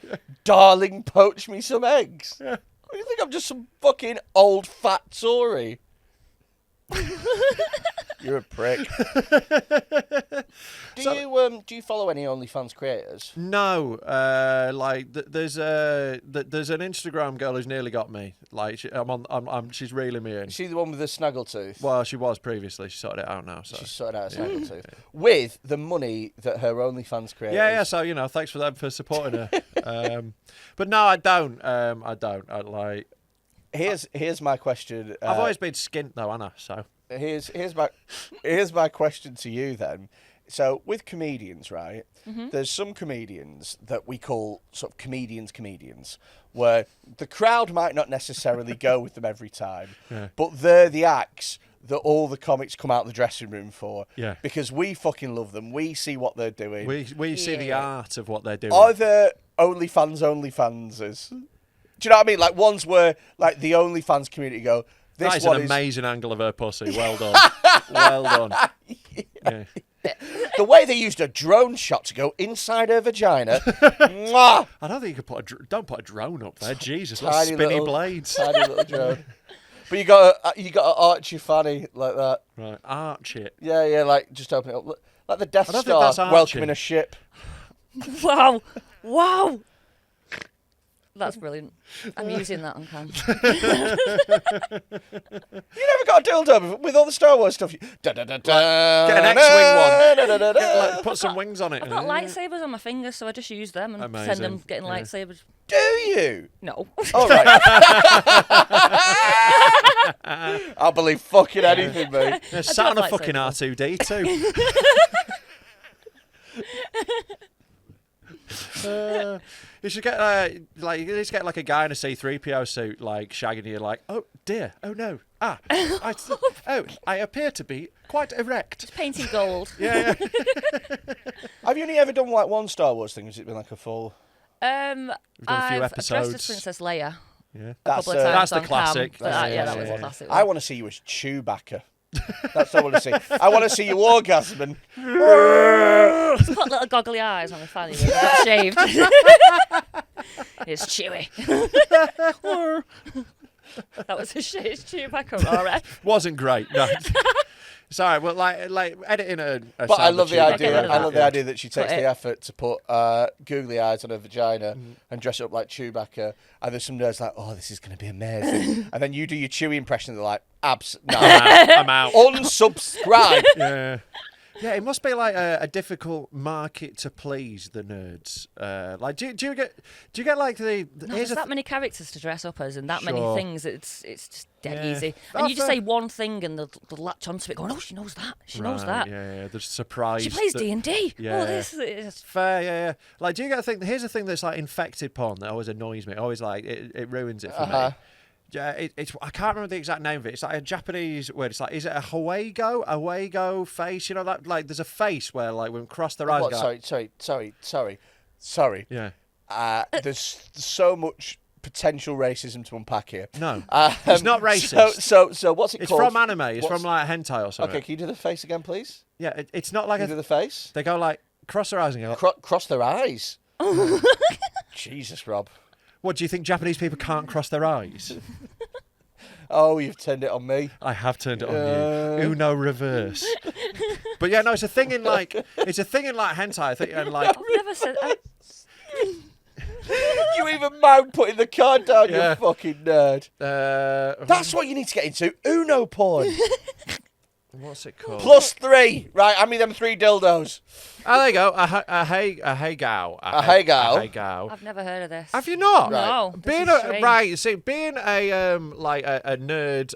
Darling, poach me some eggs. Yeah. What, do you think I'm just some fucking old fat Tory? You're a prick. Do you follow any OnlyFans creators? No, there's an Instagram girl who's nearly got me. Like she's reeling me in. Is she the one with the snaggletooth? Well, she was previously. She sorted it out now. So she's sorted out a snaggletooth with the money that her OnlyFans creators. Yeah. So thanks for them for supporting her. But no, I don't. Here's my question. I've always been skint though, Anna. So here's my question to you then. So with comedians, right? There's some comedians that we call sort of comedians, where the crowd might not necessarily go with them every time, but they're the acts that all the comics come out the dressing room for. Yeah. Because we fucking love them. We see what they're doing. we see the art of what they're doing. Are there OnlyFanses? Do you know what I mean? Like ones where like the OnlyFans community go, this That is one an amazing angle of her pussy. Well done. Well done. Yeah. The way they used a drone shot to go inside her vagina. Mwah! I don't think you could don't put a drone up there. Jesus, Tiny lots of spinny little- blades. Tiny little drone. But you got to arch your fanny like that. Right, arch it. Yeah, like just open it up. Like the Death I don't think Star that's arching. welcoming a ship. Wow. That's brilliant. I'm using that on cam. You never got a dildo with all the Star Wars stuff. Get an X-wing one. Put some wings on it. I've got lightsabers on my fingers, so I just use them and Amazing. send them getting Yeah. lightsabers. Do you? No. All right. I'll believe fucking anything, mate. They're sat on a like fucking lightsabers. R2D2. You should get you need to get like a guy in a C3PO suit, like shagging you, like, oh dear, oh no, I appear to be quite erect. Painting gold. Yeah. Have you only ever done like one Star Wars thing? Has it been like a full? done a few I've dressed episodes. as Princess Leia Yeah. a couple of times That's the on classic. Cam. That was Yeah. a classic. I want to see you as Chewbacca. That's what I want to see. I want to see you orgasming. Just put little goggly eyes on my fanny when I got shaved. It's Chewy. That was a shit. It's Chewbacca, all right. Wasn't great. No. Sorry, well, like editing a But I love the Chewbacca. idea. Okay, I love the yeah. idea that she takes Put it- the effort to put googly eyes on her vagina and dress it up like Chewbacca. And there's some nerds like, oh, this is going to be amazing. And then you do your Chewie impression. And they're like, no, I'm out. unsubscribe. Yeah. Yeah, it must be like a difficult market to please the nerds. Like, do you get like the? No, there's that many characters to dress up as and that many Sure. things. It's just dead Yeah. easy. Oh, And you just fair. say one thing and they'll latch onto it going, oh, she knows that. She knows that. Yeah, there's surprise. She plays that- D&D. Yeah. Oh, this is... Fair, yeah. Like, do you get a thing? Here's a thing that's like infected porn that always annoys me. Always like it ruins it for me. Yeah, it's I can't remember the exact name of it. It's like a Japanese word. It's like, is it a Hawaigo face? You know that like there's a face where like when cross their eyes. What, go, sorry. Yeah. There's so much potential racism to unpack here. No, it's not racist. So what's it It's called? from anime. It's from like hentai or something. Okay, can you do the face again, please? Yeah, it's not like Can you do the face? They go like cross their eyes and go. Cross their eyes. Jesus, Rob. What do you think? Japanese people can't cross their eyes? Oh, you've turned it on me. I have turned it on you. Uno reverse. But yeah, no, it's a thing in like hentai. I think and like I've never said... You even mind putting the card down, Yeah. you fucking nerd. That's That's what you need to get into. Uno porn. what's it called? +3. Right, hand me them 3 dildos. Oh, there you go. A hey gal. A hey gal? A hey gal. I've never heard of this. Have you not? No. this Being is a strange. being a like a nerd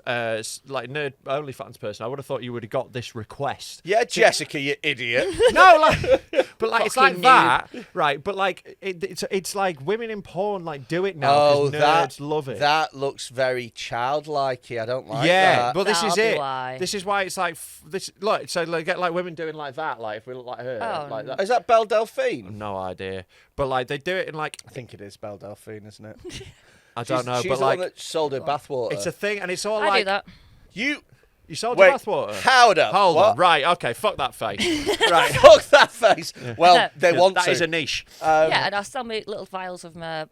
like nerd OnlyFans person, I would have thought you would have got this request. Yeah, Jessica, you idiot. No, like, but like it's like Fucking that, right? But like it's like women in porn like do it now Oh, because nerds love it. That looks very childlike-y. I don't like Yeah, that. but this is That'll be it. why. This is why it's like this. Look, so like, get like women doing like that. Like if we look like her, Oh, like that. Is that Belle Delphine? No idea, but like they do it in like I think it is Belle Delphine, isn't it? I don't know, She's but the like one that sold her bathwater. it's a thing, and it's all I like do that. You sold wait. your bathwater. Hold up. Hold what? on, right? Okay, fuck that face. Right, fuck that face. Well, they want That to. is a niche. Yeah, and I sell me little vials of my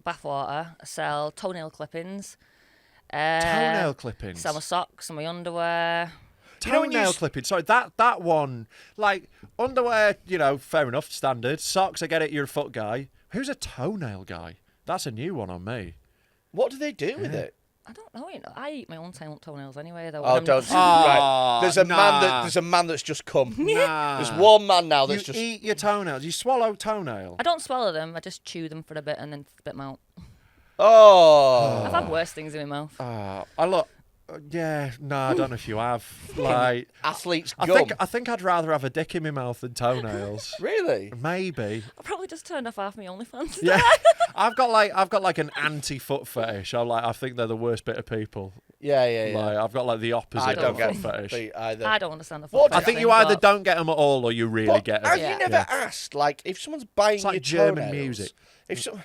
bathwater. I sell toenail clippings. Toenail clippings. Sell my socks and my underwear. You know when you Toenail s- clipping. Sorry, that one. Like underwear, fair enough, standard. Socks, I get it. You're a foot guy. Who's a toenail guy? That's a new one on me. What do they do with it? I don't know. I eat my own toenails anyway, though. Oh, I'm don't. not- Right. There's a nah. man that's just come. Nah. There's one man now You that's just. eat your toenails. You swallow toenail. I don't swallow them. I just chew them for a bit and then spit them out. Oh. I've had worse things in my mouth. I look. Yeah, no, I don't know if you have. Like, Athlete's I gum. think I'd rather have a dick in my mouth than toenails. Really? Maybe. I probably just turned off half my OnlyFans. Yeah, I've got like an anti-foot fetish. I think they're the worst bit of people. Yeah. Like, I've got like the opposite I of don't a get foot fetish. feet either. I don't understand the What? foot I think thing, you either but don't get them at all or you really get them. Have Yeah. you never asked, like, if someone's buying It's like your German toenails, music. If so,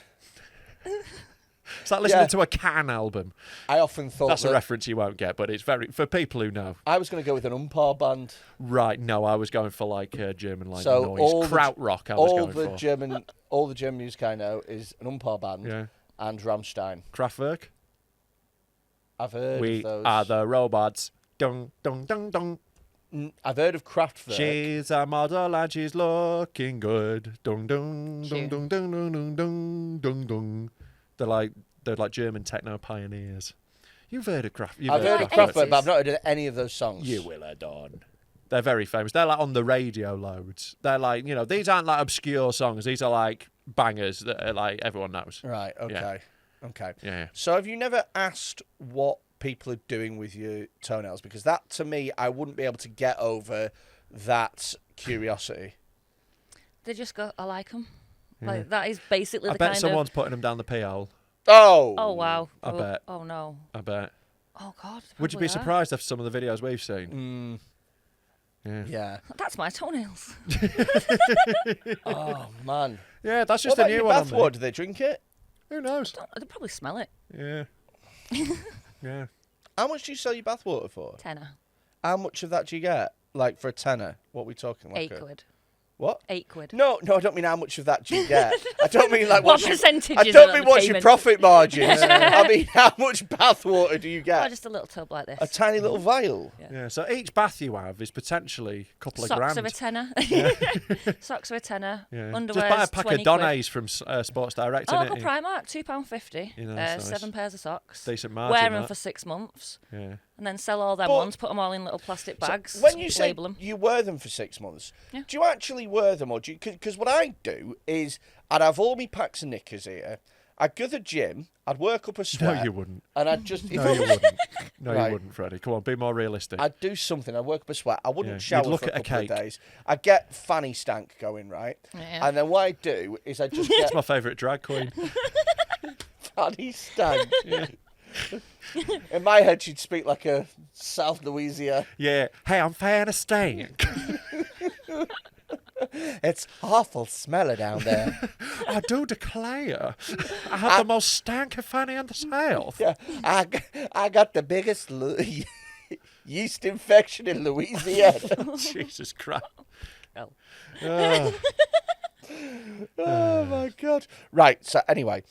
It's like listening Yeah. to a Can album. I often thought That's a that reference you won't get, but it's very for people who know. I was going to go with an umpire band. Right? No, I was going for like German like So noise, all the- krautrock. I was all going the for. German music I know is an umpire band Yeah, and Rammstein. Kraftwerk. I've heard We of those. are the robots. Dung dung dung dung. I've heard of Kraftwerk. She's a model and she's looking good. Dung dung Cute. dung dung dung dung dung dung dung. They're like German techno pioneers. You've heard of Kraft. I've heard of like Kraftwerk, 80s. but I've not heard of any of those songs. You will have done. They're very famous. They're like on the radio loads. They're like, these aren't like obscure songs. These are like bangers that are like everyone knows. Right, okay. Okay. Yeah. So have you never asked what people are doing with your toenails? Because that, to me, I wouldn't be able to get over that curiosity. they just go, I like them. Like, that is basically I the bet kind someone's of... putting them down the pee hole. Oh! Oh, wow. I bet. Oh, no. I bet. Oh, God. Would you probably be are. surprised after some of the videos we've seen? Yeah. Yeah. That's my toenails. Oh, man. Yeah, that's What just a about new your one on bathwater? me. Do they drink it? Who knows? They probably smell it. Yeah. Yeah. How much do you sell your bathwater for? Tenner. How much of that do you get? Like, for a tenner? What are we talking? Like £8. What? £8. No, I don't mean how much of that do you get. I don't mean like What what's percentage I is don't it mean on the what's your payment? profit margins. I mean how much bathwater do you Oh, get? just a little tub like this. A tiny little vial. Yeah. So each bath you have is potentially a couple of Socks grand. are a tenner. Socks are a tenner. Yeah. Underwear Just buy a pack of £20. Donays from Sports Direct. Oh, I'll innit? go Primark, £2.50. You know, that's nice. 7 pairs of socks. Decent margin, Wear them that. for 6 months. Yeah. And then sell all them But- ones, put them all in little plastic bags. When you say label them. you wear them for 6 months, Yeah. do you actually wear them, or do you? Because what I do is I'd have all my packs of knickers here. I'd go to the gym. I'd work up a No, sweat. you wouldn't. And I'd just No, you wouldn't. No, Right. you wouldn't, Freddie. Come on, be more realistic. I'd do something. I'd work up a sweat. I wouldn't Yeah. shower You'd look for a at a couple of cake. days. I'd get fanny stank going, right? Yeah. And then what I'd do is I'd just get It's my favourite drag queen. fanny stank. In my head, she'd speak like a South Louisiana. Yeah. Hey, I'm fan of stank. It's awful smelly down there. I do declare, I have the most stank of fanny in the South. Yeah, I got the biggest yeast infection in Louisiana. Jesus Christ. Oh. Oh. Oh my god! Right. So anyway,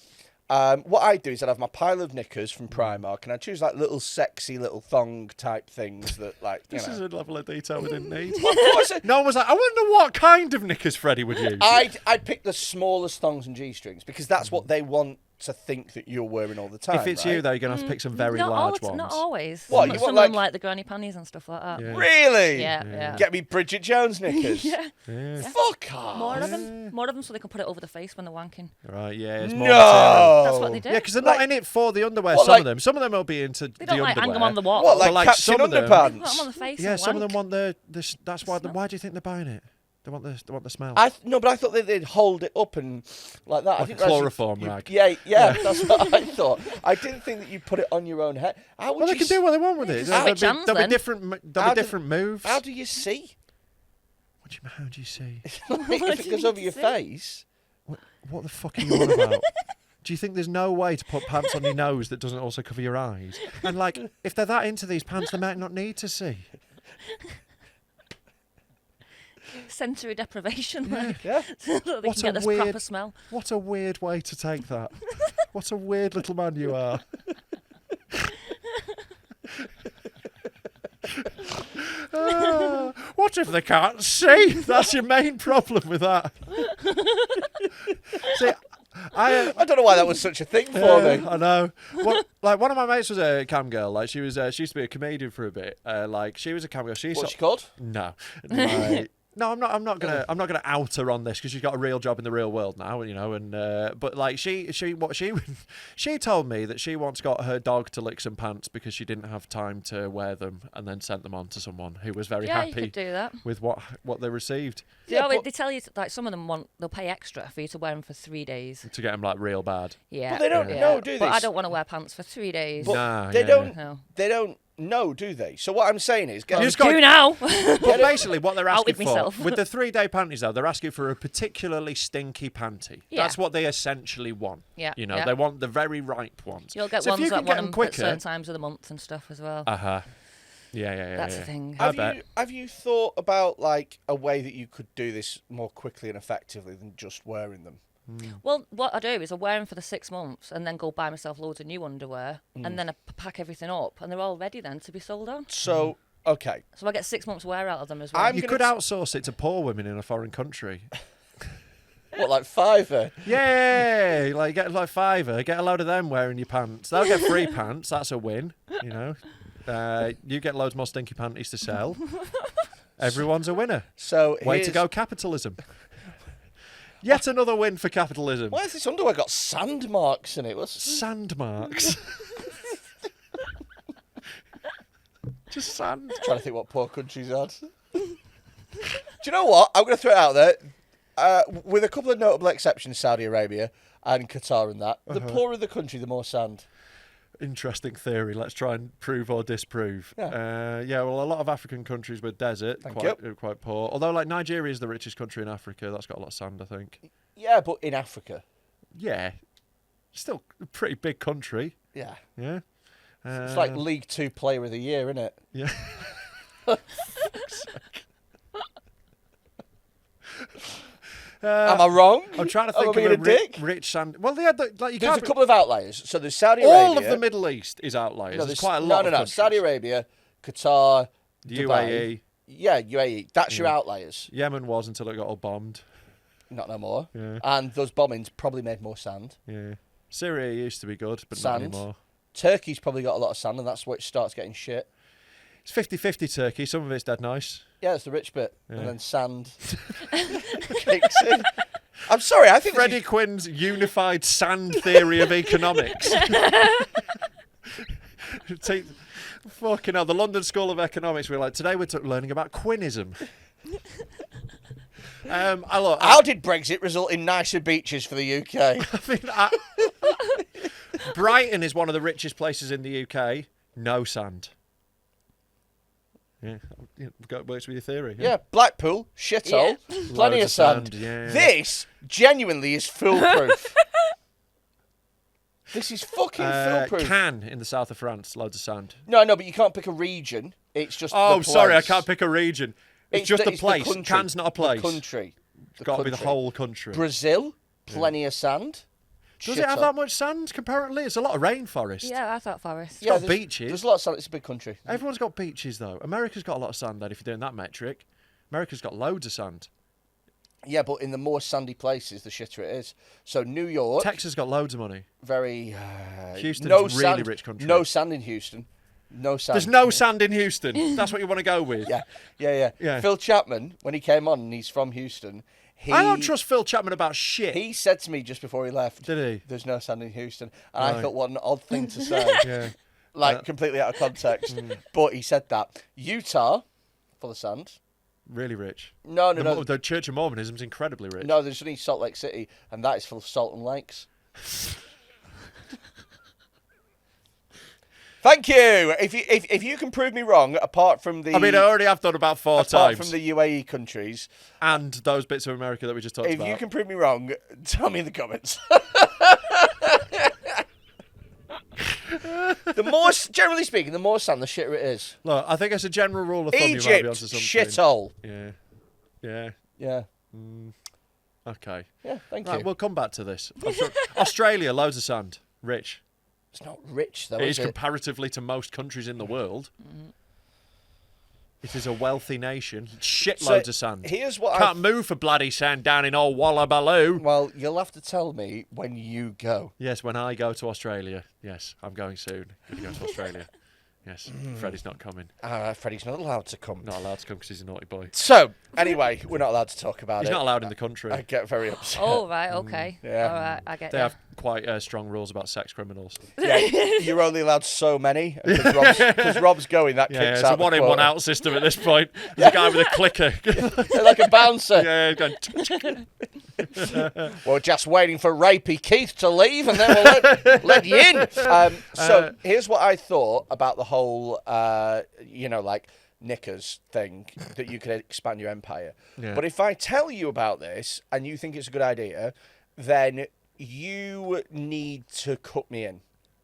what I do is I'd have my pile of knickers from Primark, and I choose like little sexy little thong type things that like you This know. is a level of detail we didn't need. What was it? No one was like, I wonder what kind of knickers Freddie would use. I'd pick the smallest thongs and G-strings because that's what they want to think that you're wearing all the time. If it's right? you, though, you're going to have to pick some very not large al- ones. Not always. What, Some, you some want, of them like the granny panties and stuff like that. Yeah. Really? Yeah. Get me Bridget Jones knickers. Yeah. Yeah. Fuck off. More of them so they can put it over the face when they're wanking. Right, yeah, it's No. more material. That's what they do. Yeah, because they're not in it for the underwear, What, some like- of them. Some of them will be into They the don't like underwear. hang them on the wall. What, But, like like, Captain some of them- Put them Underpants? on the face. Yeah, and some of wank. them want the that's why. Why do you think they're buying it? They want the smell. No, but I thought they'd hold it up and like that. I Like think a that's- chloroform you- rag. Yeah, that's what I thought. I didn't think that you put it on your own head. How would Well, they you can do what they want with it. just There'll switch be, hands there'll be then. different. There'll How be do- different moves. How do you see? How do you see? If it goes over your face. What the fuck are you on about? Do you think there's no way to put pants on your nose that doesn't also cover your eyes? And like, if they're that into these pants, they might not need to see. Sensory deprivation. Like, Yeah. so that they What can get a this weird- proper smell. What a weird way to take that. What a weird little man you are. What if they can't see? That's your main problem with that. See, I I don't know why that was such a thing for me. I know. Like one of my mates was a cam girl. Like she used to be a comedian for a bit. Like she was a cam girl. What's she called? No. Like, No, I'm not gonna out her on this because she's got a real job in the real world now, you know. And but like she told me that she once got her dog to lick some pants because she didn't have time to wear them, and then sent them on to someone who was very Yeah, you happy could do that. with what they received They tell you like some of them they'll pay extra for you to wear them for 3 days. to get them like real bad. Yeah, But they don't know, do they? But I don't want to wear pants for 3 days. But Nah, they yeah, don't. No. They don't know, do they? So what I'm saying is, You just Do now. But basically, what they're Out asking with for myself. with the 3-day panties, though, they're asking for a particularly stinky panty. Yeah. That's what they essentially want. Yeah, You know, yeah. they want the very ripe ones. You'll get so if ones you that can want get them them at certain quicker. times of the month and stuff as well. Yeah. That's the thing. I bet. Have you thought about like a way that you could do this more quickly and effectively than just wearing them? Well, what I do is I wear them for the 6 months and then go buy myself loads of new underwear and then I pack everything up and they're all ready then to be sold on. So okay, So I get 6 months wear out of them as well. I'm You gonna could outsource it to poor women in a foreign country. what like Fiverr? Yay! Like get like Fiverr, get a load of them wearing your pants. They'll get free pants. That's a win. You know, you get loads more stinky panties to sell. Everyone's a winner. So Way to here's- go, capitalism. Yet another win for capitalism. Why has this underwear got sand marks in it? What's Sand marks. Just sand. trying to think what poor countries had. Do you know what? I'm going to throw it out there. With a couple of notable exceptions, Saudi Arabia and Qatar and that, the poorer the country, the more sand. Interesting theory. Let's try and prove or disprove. Well, a lot of African countries with desert, quite poor. Although, like Nigeria is the richest country in Africa. That's got a lot of sand, I think. Yeah, but in Africa. Yeah, still a pretty big country. Yeah. Yeah. It's like League Two Player of the Year, isn't it? Yeah. Am I wrong? I'm trying to Am I think being of a a dick? rich sand. Well, they had like you There's a can't. couple of outliers. So there's Saudi Arabia. All of the Middle East is outliers. No, there's quite a lot. No. Of countries. Saudi Arabia, Qatar, UAE. Dubai. Yeah, UAE. That's your outliers. Yemen was until it got all bombed. Not no more. Yeah. And those bombings probably made more sand. Yeah. Syria used to be good, but Sand. not anymore. Turkey's probably got a lot of sand, and that's where it starts getting shit. It's 50-50 Turkey. Some of it's dead nice. Yeah, it's the rich bit, Yeah. and then sand kicks in. I'm sorry, I think Freddy Quinne's unified sand theory of economics. Fucking hell, the London School of Economics. We're like, today we're learning about Quinnism. How did Brexit result in nicer beaches for the UK? Brighton is one of the richest places in the UK. No sand. Yeah, works with your theory. Yeah, Blackpool, shithole, plenty Loads of of sand. sand, yeah. This genuinely is foolproof. This is fucking foolproof. Cannes in the south of France, loads of sand. No, but you can't pick a region. It's just Oh, the sorry, I place. can't pick a region. It's just a place. country. Cannes not a place. The country. It's got to be the whole country. Brazil, plenty of sand. Does it have that much sand comparatively? It's a lot of rainforest. Yeah, I thought forest. got there's- beaches. There's a lot of sand. It's a big country. Everyone's got beaches, though. America's got a lot of sand, then, if you're doing that metric. America's got loads of sand. Yeah, but in the more sandy places, the shitter it is. So New York, Texas got loads of money. very... Houston's no a really sand, rich country. No sand in Houston. No sand. There's no sand in Houston. That's what you want to go with. Yeah. Phil Chapman, when he came on and he's from Houston, I don't trust Phil Chapman about shit. He said to me just before he left, Did he? "There's no sand in Houston," and I Right. thought, what an odd thing to say, Yeah. like completely out of context. But he said that Utah, full of sand. Really rich. No. The Church of Mormonism's incredibly rich. No, there's only Salt Lake City, and that is full of salt and lakes. Thank you. If you can prove me wrong, apart from the I mean, I already have done about 4 apart times. from the UAE countries, And those bits of America that we just talked if about. you can prove me wrong, tell me in the comments. The more, generally speaking, the more sand, the shitter it is. Look, I think as a general rule of thumb, you might be Egypt, onto something. shithole. Yeah. Yeah. Okay. Yeah, thank Right, you. we'll come back to this. Australia, loads of sand. Rich. It's not rich, though, It is is it? comparatively to most countries in the world. It is a wealthy nation. Shitloads of sand. Here's what Can't move for bloody sand down in old Wallabaloo. Well, you'll have to tell me when you go. Yes, when I go to Australia. Yes, I'm going soon. Going to go to Australia. Yes, Freddy's not coming. Freddy's not allowed to come. Not allowed to come because he's a naughty boy. So, anyway, we're not allowed to talk about it. He's not allowed in the country. I get very upset. Oh, right, okay. Yeah. All right, I get They you. have quite strong rules about sex criminals. Yeah, you're only allowed so many. Because Rob's going, that Yeah, kicks it's out a the one-in, quota. one-out system at this point. There's a guy with a clicker. Like a bouncer. Yeah, he's going, We're just waiting for Rapey Keith to leave, and then we'll let you in. So here's what I thought about the whole, like knickers thing, that you could expand your empire. Yeah. But if I tell you about this and you think it's a good idea, then you need to cut me in.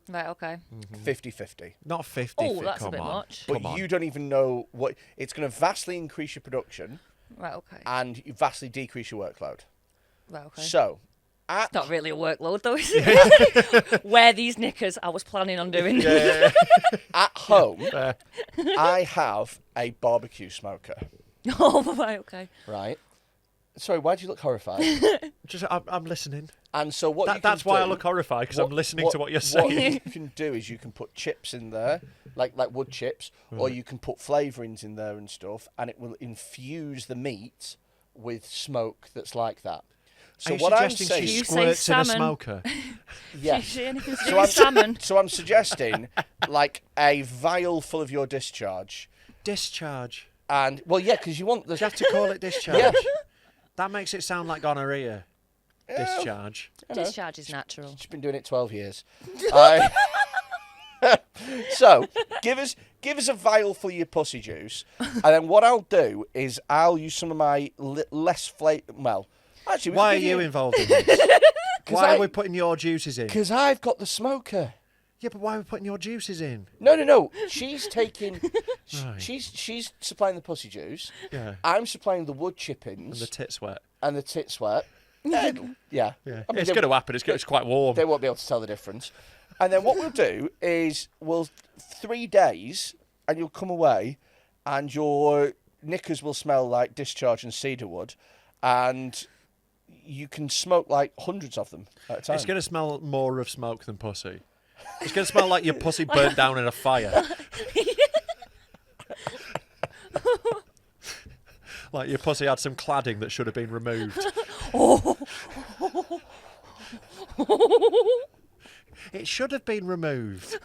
Right, okay. 50-50. not 50. Oh, that's a come bit on. much. But Come on. you don't even know what... It's going to vastly increase your production Right, okay. and you vastly decrease your workload. Right, okay. So... It's not really a workload, though, is it? Wear these knickers I was planning on doing. Yeah. At home, I have a barbecue smoker, Oh, right, okay. right? Sorry, why do you look horrified? Just, I'm listening. And so what you can That's why I do- look horrified, because I'm listening to what you're What saying. you can do is you can put chips in there, like wood chips, or you can put flavourings in there and stuff, and it will infuse the meat with smoke that's like that. So Are you what I'm suggesting saying, she You say squirts in a salmon. smoker? yeah. You see anything to do So with salmon? So I'm suggesting like a vial full of your discharge, Discharge. and well, yeah, because you want the Do you have to call it discharge? Yeah. That makes it sound like gonorrhea. Discharge. Discharge is natural. She's been doing it 12 years. So, give us a vial full of your pussy juice, and then what I'll do is I'll use some of my less flavor. Well, actually, Why are you involved in this? Why are we putting your juices in? Because I've got the smoker. Yeah, but why are we putting your juices in? No. She's taking. Right. She's supplying the pussy juice. Yeah. I'm supplying the wood chippings And the tit sweat. and the tit sweat. Yeah. Yeah. I mean, It's going to happen. It's quite warm. They won't be able to tell the difference. And then what we'll do is 3 days, and you'll come away, and your knickers will smell like discharge and cedarwood, and you can smoke like hundreds of them at a time. It's going to smell more of smoke than pussy. It's going to smell like your pussy burnt down in a fire. Like your pussy had some cladding that should have been removed. It should have been removed.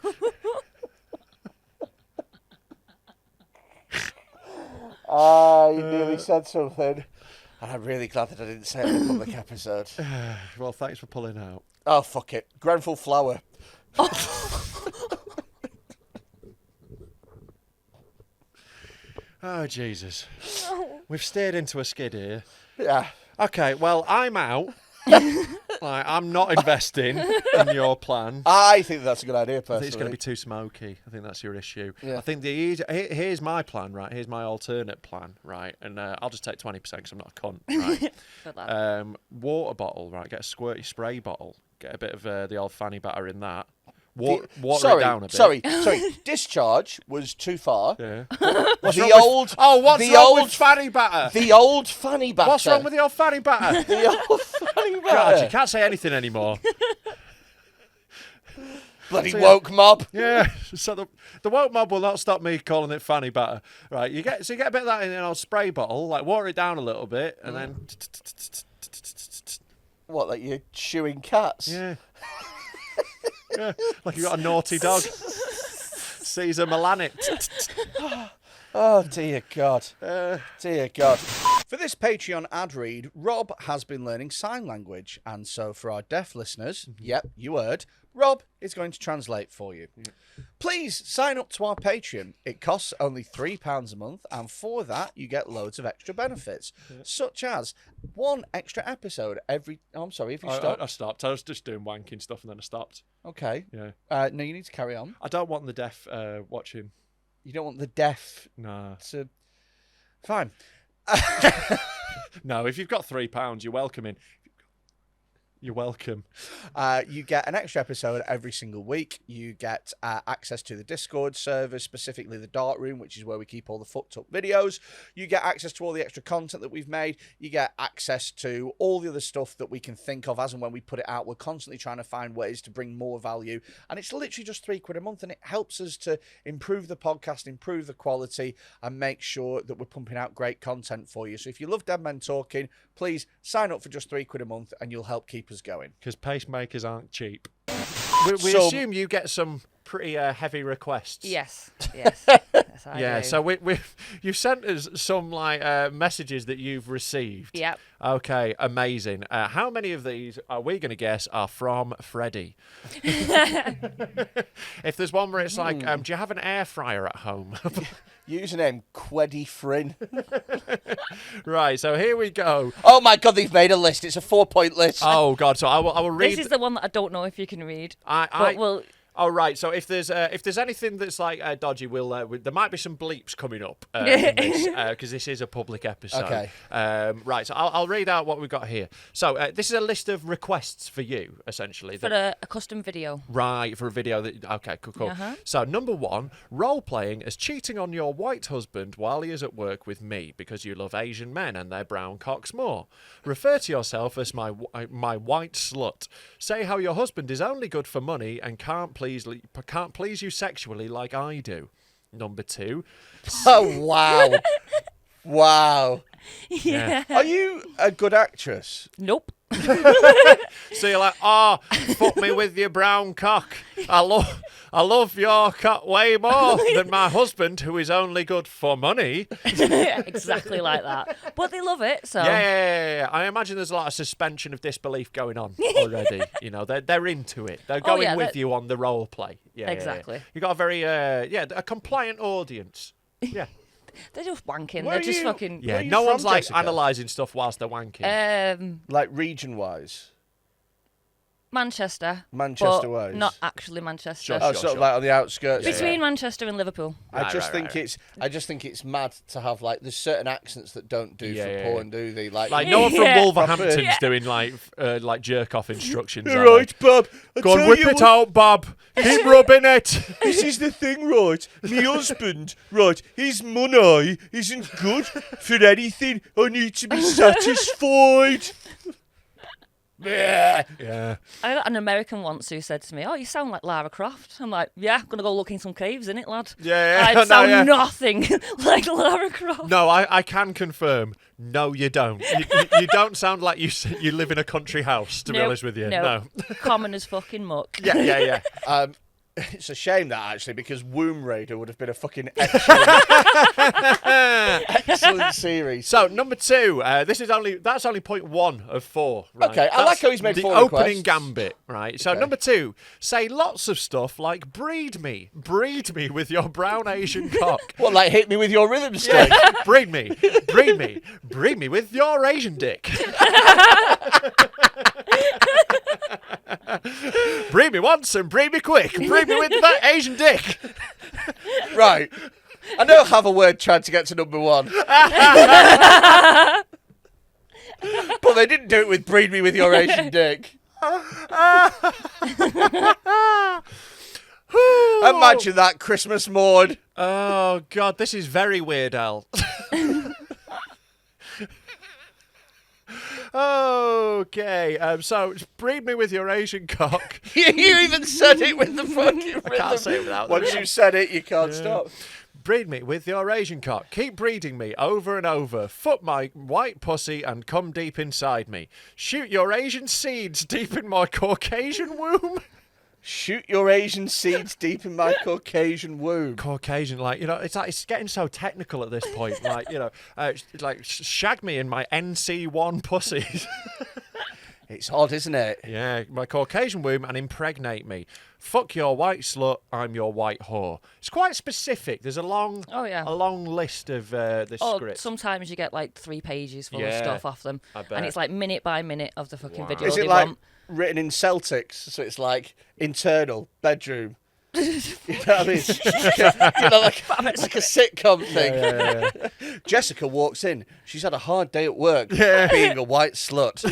I nearly said something, and I'm really glad that I didn't say it in a public episode. Well, thanks for pulling out. Oh, fuck it. Grenfell flour. Oh, Jesus. We've steered into a skid here. Yeah. Okay, well, I'm out. Like, I'm not investing in your plan. I think that's a good idea, I personally. think it's going to be too smoky. I think that's your issue. Yeah. I think here's my plan, right? Here's my alternate plan, right? And I'll just take 20% because I'm not a cunt, right? Good lad. Water bottle, right? Get a squirty spray bottle. Get a bit of the old fanny batter in that. Water it down a bit. Sorry. Discharge was too far. Yeah. What's wrong with fanny batter? The old fanny batter. What's wrong with the old fanny batter? the old fanny God, batter? you can't say anything anymore. Bloody woke mob. Yeah, so the woke mob will not stop me calling it fanny batter. Right, you get a bit of that in an old spray bottle, like water it down a little bit, and then What, like you're chewing cats? yeah, yeah, like you got a naughty dog, Caesar Milanic. Oh, dear God. Dear God. For this Patreon ad read, Rob has been learning sign language. And so for our deaf listeners, yep, you heard, Rob is going to translate for you. Yeah. Please sign up to our Patreon. It costs only £3 a month. And for that, you get loads of extra benefits, such as one extra episode every... Oh, I'm sorry, if you stopped. I stopped. I was just doing wanking stuff and then I stopped. Okay. Yeah. No, you need to carry on. I don't want the deaf watching. You don't want the deaf Nah. to... Fine. No, if you've got £3, you're welcome in. You're welcome. You get an extra episode every single week. You get access to the Discord server, specifically the Dark Room, which is where we keep all the fucked up videos. You get access to all the extra content that we've made. You get access to all the other stuff that we can think of as and when we put it out. We're constantly trying to find ways to bring more value. And it's literally just £3 a month, and it helps us to improve the podcast, improve the quality, and make sure that we're pumping out great content for you. So if you love Dead Men Talking, please sign up for just £3 a month, and you'll help keep us going. Because pacemakers aren't cheap. We assume you get some pretty heavy requests. Yes, yes, I do. So you sent us some messages that you've received. Yep. Okay, amazing. How many of these are we going to guess are from Freddy? If there's one where it's like, do you have an air fryer at home? Username Freddy Quinne. Right, so here we go. Oh my God, they've made a list. It's a 4-point list. Oh God, so I will read. This is the one that I don't know if you can read. Well. Oh right, so if there's anything that's dodgy, there might be some bleeps coming up in this because this is a public episode. Okay. Right, so I'll read out what we've got here. So this is a list of requests for you, essentially. For a custom video. Right, for a video that. Okay, cool. Uh-huh. So number 1, role playing as cheating on your white husband while he is at work with me because you love Asian men and their brown cocks more. Refer to yourself as my white slut. Say how your husband is only good for money and can't please you sexually like I do. Number 2. Oh, wow. Wow. Yeah. Are you a good actress? Nope. So you're like, fuck me with your brown cock. I love your cock way more than my husband, who is only good for money. Exactly like that. But they love it, so. Yeah. I imagine there's a lot of suspension of disbelief going on already. You know, they're into it. They're going with you on the role play. Yeah, exactly. You got a very a compliant audience. Yeah. They're just wanking. Where They're just you- fucking. Yeah. you No from, one's like Jessica? analysing stuff whilst they're wanking. Like region-wise? Manchester. Manchester but wise. not actually Manchester. Sure. Sort of like on the outskirts. Between Manchester and Liverpool. I just think it's mad to have there's certain accents that don't do for porn, do they? Like no one from Yeah. Wolverhampton's Yeah. doing like jerk off instructions. All are they? right, Bob. Go on, whip it out, Bob. Keep rubbing it. This is the thing, right? My husband, right, his money isn't good for anything. I need to be satisfied. Yeah. Yeah. I got an American once who said to me, "Oh, you sound like Lara Croft." I'm like, "Yeah, I'm gonna go look in some caves, innit, lad?" Yeah. I sound nothing like Lara Croft. No, I can confirm. No, you don't. You don't sound like you live in a country house. To be Nope, honest with you, no. Common as fucking muck. Yeah. It's a shame that actually, because Womb Raider would have been a fucking excellent series. So number 2, that's only point 1 of 4. Right? Okay, I like how he's made the 4 opening requests. gambit, right? So Okay. number 2, say lots of stuff like breed me with your brown Asian cock. What, like hit me with your rhythm stick? Yeah, breed me with your Asian dick. Breed me once and breed me quick. Breed me with that Asian dick. Right. I know have a word tried to get to number 1. But they didn't do it with breed me with your Asian dick. Imagine that Christmas morn. Oh God, this is very Weird Al. Okay, so breed me with your Asian cock. You even said it with the fucking rhythm. I can't say it without Once that. you said it, you can't stop. Breed me with your Asian cock. Keep breeding me over and over. Fuck my white pussy and come deep inside me. Shoot your Asian seeds deep in my Caucasian womb. Shoot your Asian seeds deep in my Caucasian womb. Caucasian, it's getting so technical at this point. Shag me in my NC1 pussy. It's odd, isn't it? Yeah, my Caucasian womb and impregnate me. Fuck your white slut, I'm your white whore. It's quite specific. There's a long list of the script. Sometimes you get like 3 pages full of Yeah, stuff off them. I bet. And it's like minute by minute of the fucking video. Is they it like want. written in Celtics? So it's like internal, bedroom. You know what I mean? like a sitcom thing. Yeah. Jessica walks in. She's had a hard day at work being a white slut.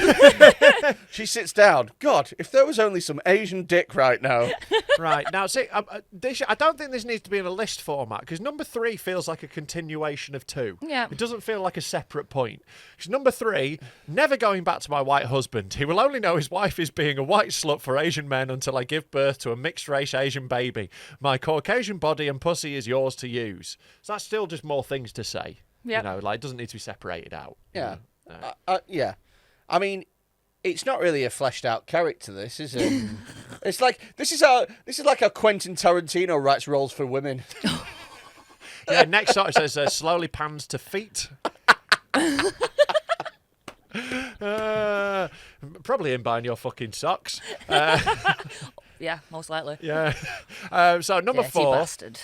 She sits down. God, if there was only some Asian dick right now. Right, now, see, I don't think this needs to be in a list format, because number 3 feels like a continuation of 2. Yeah. It doesn't feel like a separate point. Because number 3, never going back to my white husband. He will only know his wife is being a white slut for Asian men until I give birth to a mixed-race Asian baby. My Caucasian body and pussy is yours to use. So that's still just more things to say. Yep. You know, like, it doesn't need to be separated out. Yeah. You know? Yeah. I mean, it's not really a fleshed out character, this, is it? It's like this is like how Quentin Tarantino writes roles for women. Yeah, next up it says slowly pans to feet. Probably in buying your fucking socks. Yeah, most likely. Yeah. So number Dirty 4. bastard.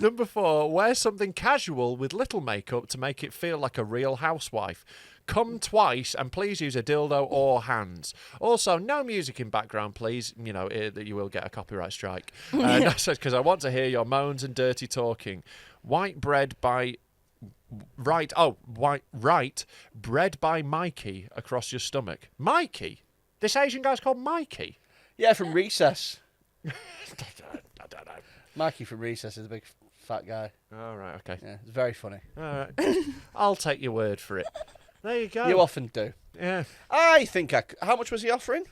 Number 4, wear something casual with little makeup to make it feel like a real housewife. Come twice and please use a dildo or hands. Also, no music in background, please. You know, that you will get a copyright strike. Because I want to hear your moans and dirty talking. White bread by... Right bread by Mikey across your stomach. Mikey? This Asian guy's called Mikey? Yeah, from Recess. I don't know. Mikey from Recess is a big fat guy. All right, okay. Yeah, it's very funny. All right. I'll take your word for it. There you go. You often do. Yeah. I think how much was he offering?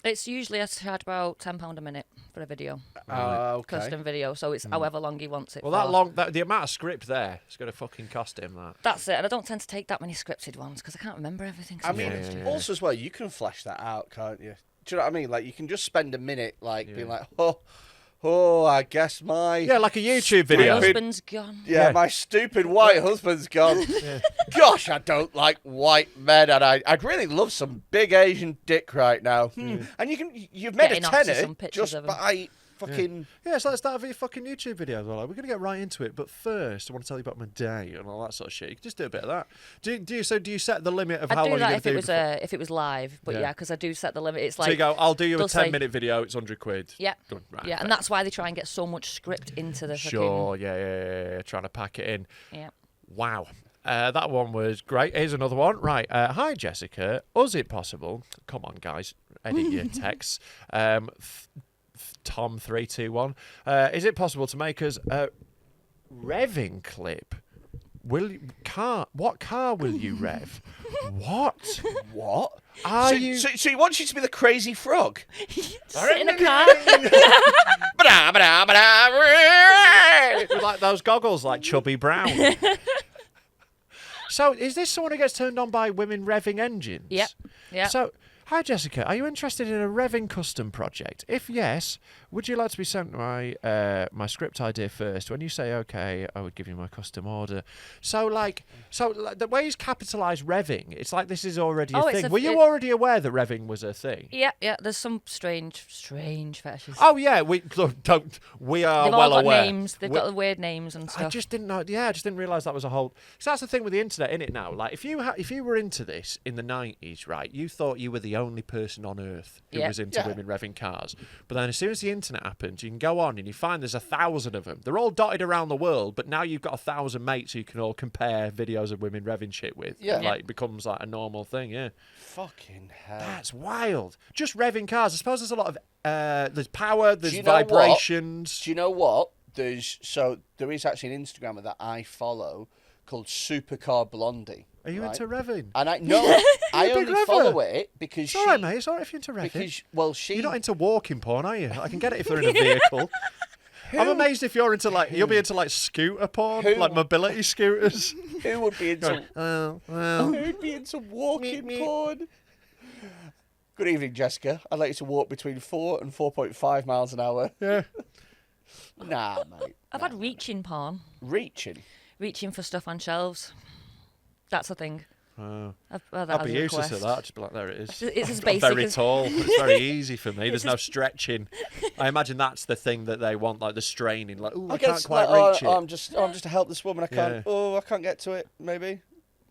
It's usually I charge about £10 a minute for a video, Okay. custom video. So it's however long he wants it. Well, for. the amount of script there, it's going to fucking cost him that. That's it. And I don't tend to take that many scripted ones because I can't remember everything. I mean, also as well, you can flesh that out, can't you? Do you know what I mean? Like, you can just spend a minute, like, being like, oh, I guess my... Yeah, like a YouTube My video. husband's gone. Yeah, my stupid white husband's gone. Gosh, I don't like white men, and I'd really love some big Asian dick right now. And you've made Getting a off to tenner some pictures just of 'em. by fucking... Yeah, so let's start with your fucking YouTube videos. We're going to get right into it, but first, I want to tell you about my day and all that sort of shit. You can just do a bit of that. Do you set the limit of how I'd do long you're that going if to it do was before? if it was live, but yeah, because I do set the limit. It's like So you go, I'll do you a they'll say- 10-minute video, it's £100. yeah, Done. Right, yeah, fair. and that's why they try and get so much script into the Sure, yeah, trying to pack it in. Yeah. Wow. That one was great. Here's another one. Right. Hi, Jessica. Was it possible? Come on, guys. Edit your texts. Tom321. Is it possible to make us a revving clip? What car will you rev? What? What? Are you... So he wants you to be the crazy frog? Sit in a car. With like those goggles, like Chubby Brown. So, is this someone who gets turned on by women revving engines? Yep. Yeah. So, hi Jessica, are you interested in a revving custom project? If yes, would you like to be sent my my script idea first? When you say okay, I would give you my custom order. So the way he's capitalised revving, it's like this is already a thing. Were you already aware that revving was a thing? Yeah. There's some strange fetishes. Oh yeah, we are They've well all got aware. names. They've got weird names and stuff. I just didn't know. Yeah, I just didn't realise that was a whole. So that's the thing with the internet, innit? Now, like if you were into this in the 90s, right? You thought you were the only person on earth who was into women revving cars. But then as soon as the internet happens, you can go on and you find there's 1,000 of them. They're all dotted around the world, but now you've got 1,000 mates who you can all compare videos of women revving shit with. Yeah. Like it becomes like a normal thing. Yeah. Fucking hell. That's wild. Just revving cars. I suppose there's a lot of there's power, there's you know what? vibrations. Do you know what? There is actually an Instagrammer that I follow called Supercar Blondie. Are you right? into revving? And I only rever. follow it because It's all right, mate. It's all right if you're into revving. Because You're not into walking porn, are you? I can get it if they're in a vehicle. I'm amazed if you're into you'll be into scooter porn, like mobility scooters. Who would be into? Well. Who'd be into walking porn? Good evening, Jessica. I'd like you to walk between 4 and 4.5 miles an hour. Yeah. Nah, mate. I've had reaching porn. Reaching For stuff on shelves. That's a thing. Oh. I'd be useless at that. Just be like, there it is. It's as I'm basic very as... tall. It's very easy for me. There's no stretching. I imagine that's the thing that they want, like the straining. Like, ooh, I can't quite reach it. I'm just to help this woman. I can't. Yeah. Oh, I can't get to it. Maybe.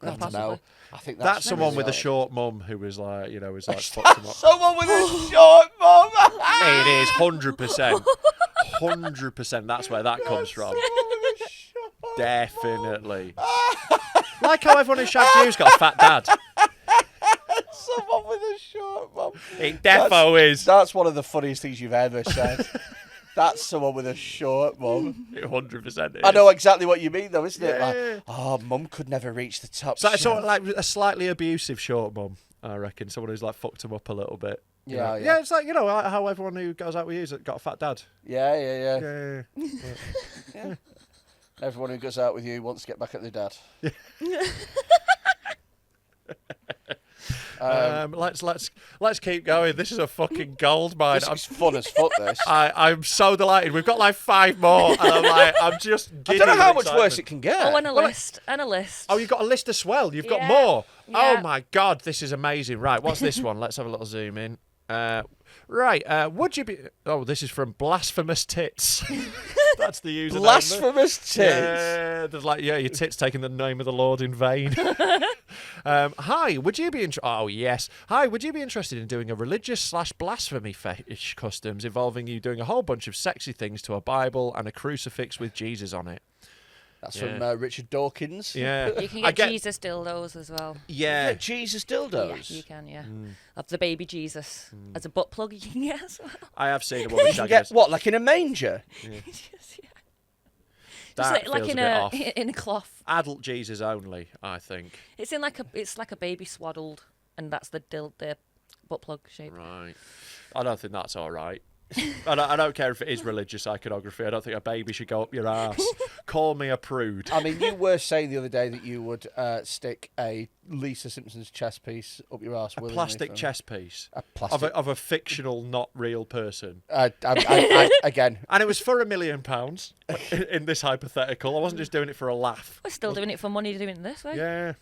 I don't Possibly. know. I think That's someone with a really short mum who was like, fucked him up. Someone with a short mum. It is 100%. 100%. That's where that comes from. Definitely. Like how everyone in Shag You's got a fat dad. Someone with with a short bum. It defo is. That's one of the funniest things you've ever said. That's someone with a short mum. 100% is. I know exactly what you mean, though, isn't it? Yeah. Like, oh, mum could never reach the top. So it's sort shelf. of like a slightly abusive short mum, I reckon. Someone who's like fucked him up a little bit. You know? Yeah. It's like, how everyone who goes out with you has got a fat dad. Yeah. Yeah. Everyone who goes out with you wants to get back at their dad. Let's keep going. This is a fucking gold mine. This is fun as fuck, this. I'm so delighted. We've got like 5 more, and I'm just giddy. I don't know how with much worse excitement. it can get. Oh, and a list. Oh, you've got a list as well. You've got Yeah. more. Yeah. Oh my God, this is amazing. Right, what's this one? Let's have a little zoom in. Would you be? Oh, this is from Blasphemous Tits. That's the username. Blasphemous tits. Yeah, there's your tits taking the name of the Lord in vain. Hi, would you be Oh yes. Hi, would you be interested in doing a religious/blasphemy fetish customs involving you doing a whole bunch of sexy things to a Bible and a crucifix with Jesus on it? That's from Richard Dawkins. Yeah. You can get Jesus dildos as well. Yeah. Yeah, Jesus dildos. Yeah, you can, yeah. Of the baby Jesus. As a butt plug, you can get as well. I have seen a woman You can get what, like in a manger? Just That like feels in a bit off. in a cloth. Adult Jesus only, I think. It's like a baby swaddled, and that's the butt plug shape. Right. I don't think that's all right. I don't care if it is religious iconography. I don't think a baby should go up your ass. Call me a prude. I mean, you were saying the other day that you would stick a Lisa Simpson's chest piece up your ass. A plastic chest piece A plastic. of a fictional, not real person. Again. And it was for £1 million in this hypothetical. I wasn't just doing it for a laugh. We're still doing it for money, doing it this way. Yeah.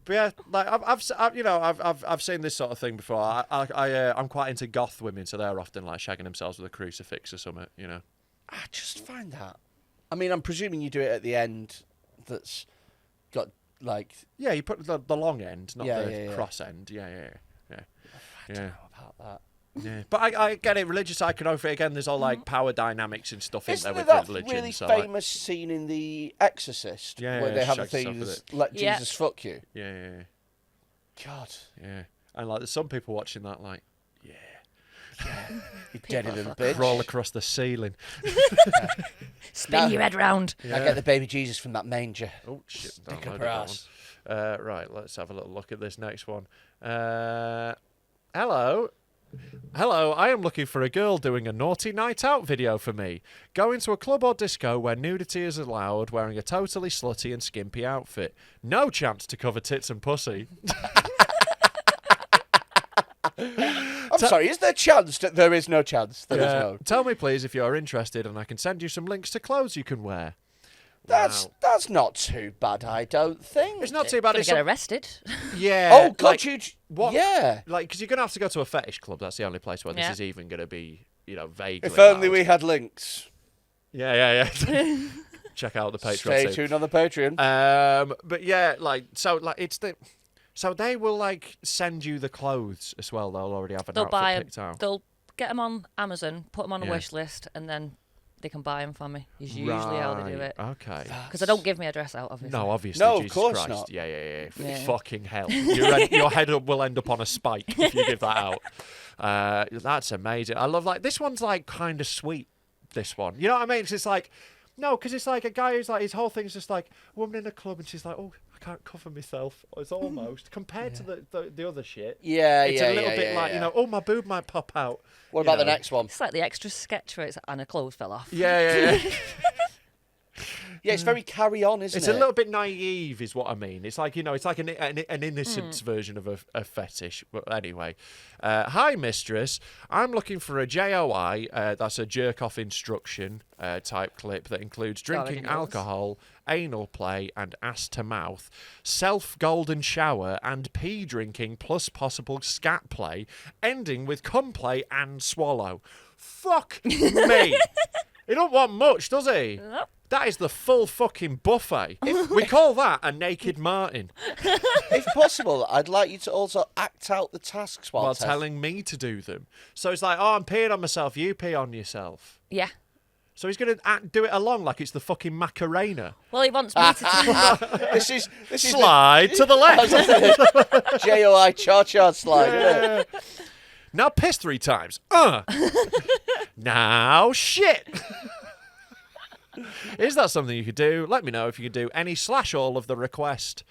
But yeah, like I've seen this sort of thing before. I'm quite into goth women, so they're often like shagging themselves with a crucifix or something. I just find that. I mean, I'm presuming you do it at the end. That's got like. Yeah, you put the long end, not the yeah. cross end. Yeah. I don't know about that. Yeah, but I get it. Religious iconography again. There's all like power dynamics and stuff in Isn't there there with that religion. really so famous scene in The Exorcist where they have a shag thing yourself with that's let Yeah. Jesus fuck you? Yeah. God, And like, there's some people watching that like, you dirty little bitch. crawl across the ceiling. Spin your head round. I get the baby Jesus from that manger. Oh shit! Stick downloaded up her that ass. one. Right, let's have a little look at this next one. Hello, I am looking for a girl doing a naughty night out video for me. Going to a club or disco where nudity is allowed, wearing a totally slutty and skimpy outfit. No chance to cover tits and pussy. I'm sorry, is there a chance? There is no chance. There is no. Tell me please if you are interested and I can send you some links to clothes you can wear. That's Wow. that's not too bad, I don't think. It's not too bad. Gonna It's get arrested. Yeah. Oh God, like, what? Yeah. Like, because you're gonna have to go to a fetish club. That's the only place where this Yeah. is even gonna be, vaguely. If only allowed. we had links. Yeah. Check out the Patreon. Stay soon. tuned on the Patreon. But yeah, so they will like send you the clothes as well. They'll already have an They'll outfit buy picked out. They'll get them on Amazon, put them on a Yeah. wish list, and then they can buy them for me. Is usually how they do Right, it. Okay. Because they don't give me a dress out, obviously. No, obviously. No, of Jesus course Christ. not. Yeah. Yeah. Fucking hell. Your head will end up on a spike if you give that out. That's amazing. I love this one's like kind of sweet. This one, you know what I mean? It's just like, no, because it's like a guy who's like his whole thing's just like a woman in a club and she's like, oh, I can't cover myself. It's almost compared to the other shit. Yeah, It's a little bit like oh, my boob might pop out. What about the next one? It's like the extra sketch where it's and her clothes fell off. Yeah. Yeah, it's very carry on, isn't It's it? a little bit naive, is what I mean. It's like it's like an innocent version of a fetish. But anyway, hi mistress, I'm looking for a JOI. That's a jerk off instruction type clip that includes drinking alcohol, anal play, and ass to mouth, self golden shower, and pee drinking plus possible scat play, ending with cum play and swallow. Fuck me. He don't want much, does he? Nope. That is the full fucking buffet. We call that a naked Martin. If possible, I'd like you to also act out the tasks while While telling me to do them. So it's like, oh, I'm peeing on myself, you pee on yourself. Yeah. So he's going to do it along like it's the fucking Macarena. Well, he wants me to. This is Slide to the left. JOI cha-cha slide, isn't it? Now piss 3 times. Now shit. Is that something you could do? Let me know if you could do any / all of the request.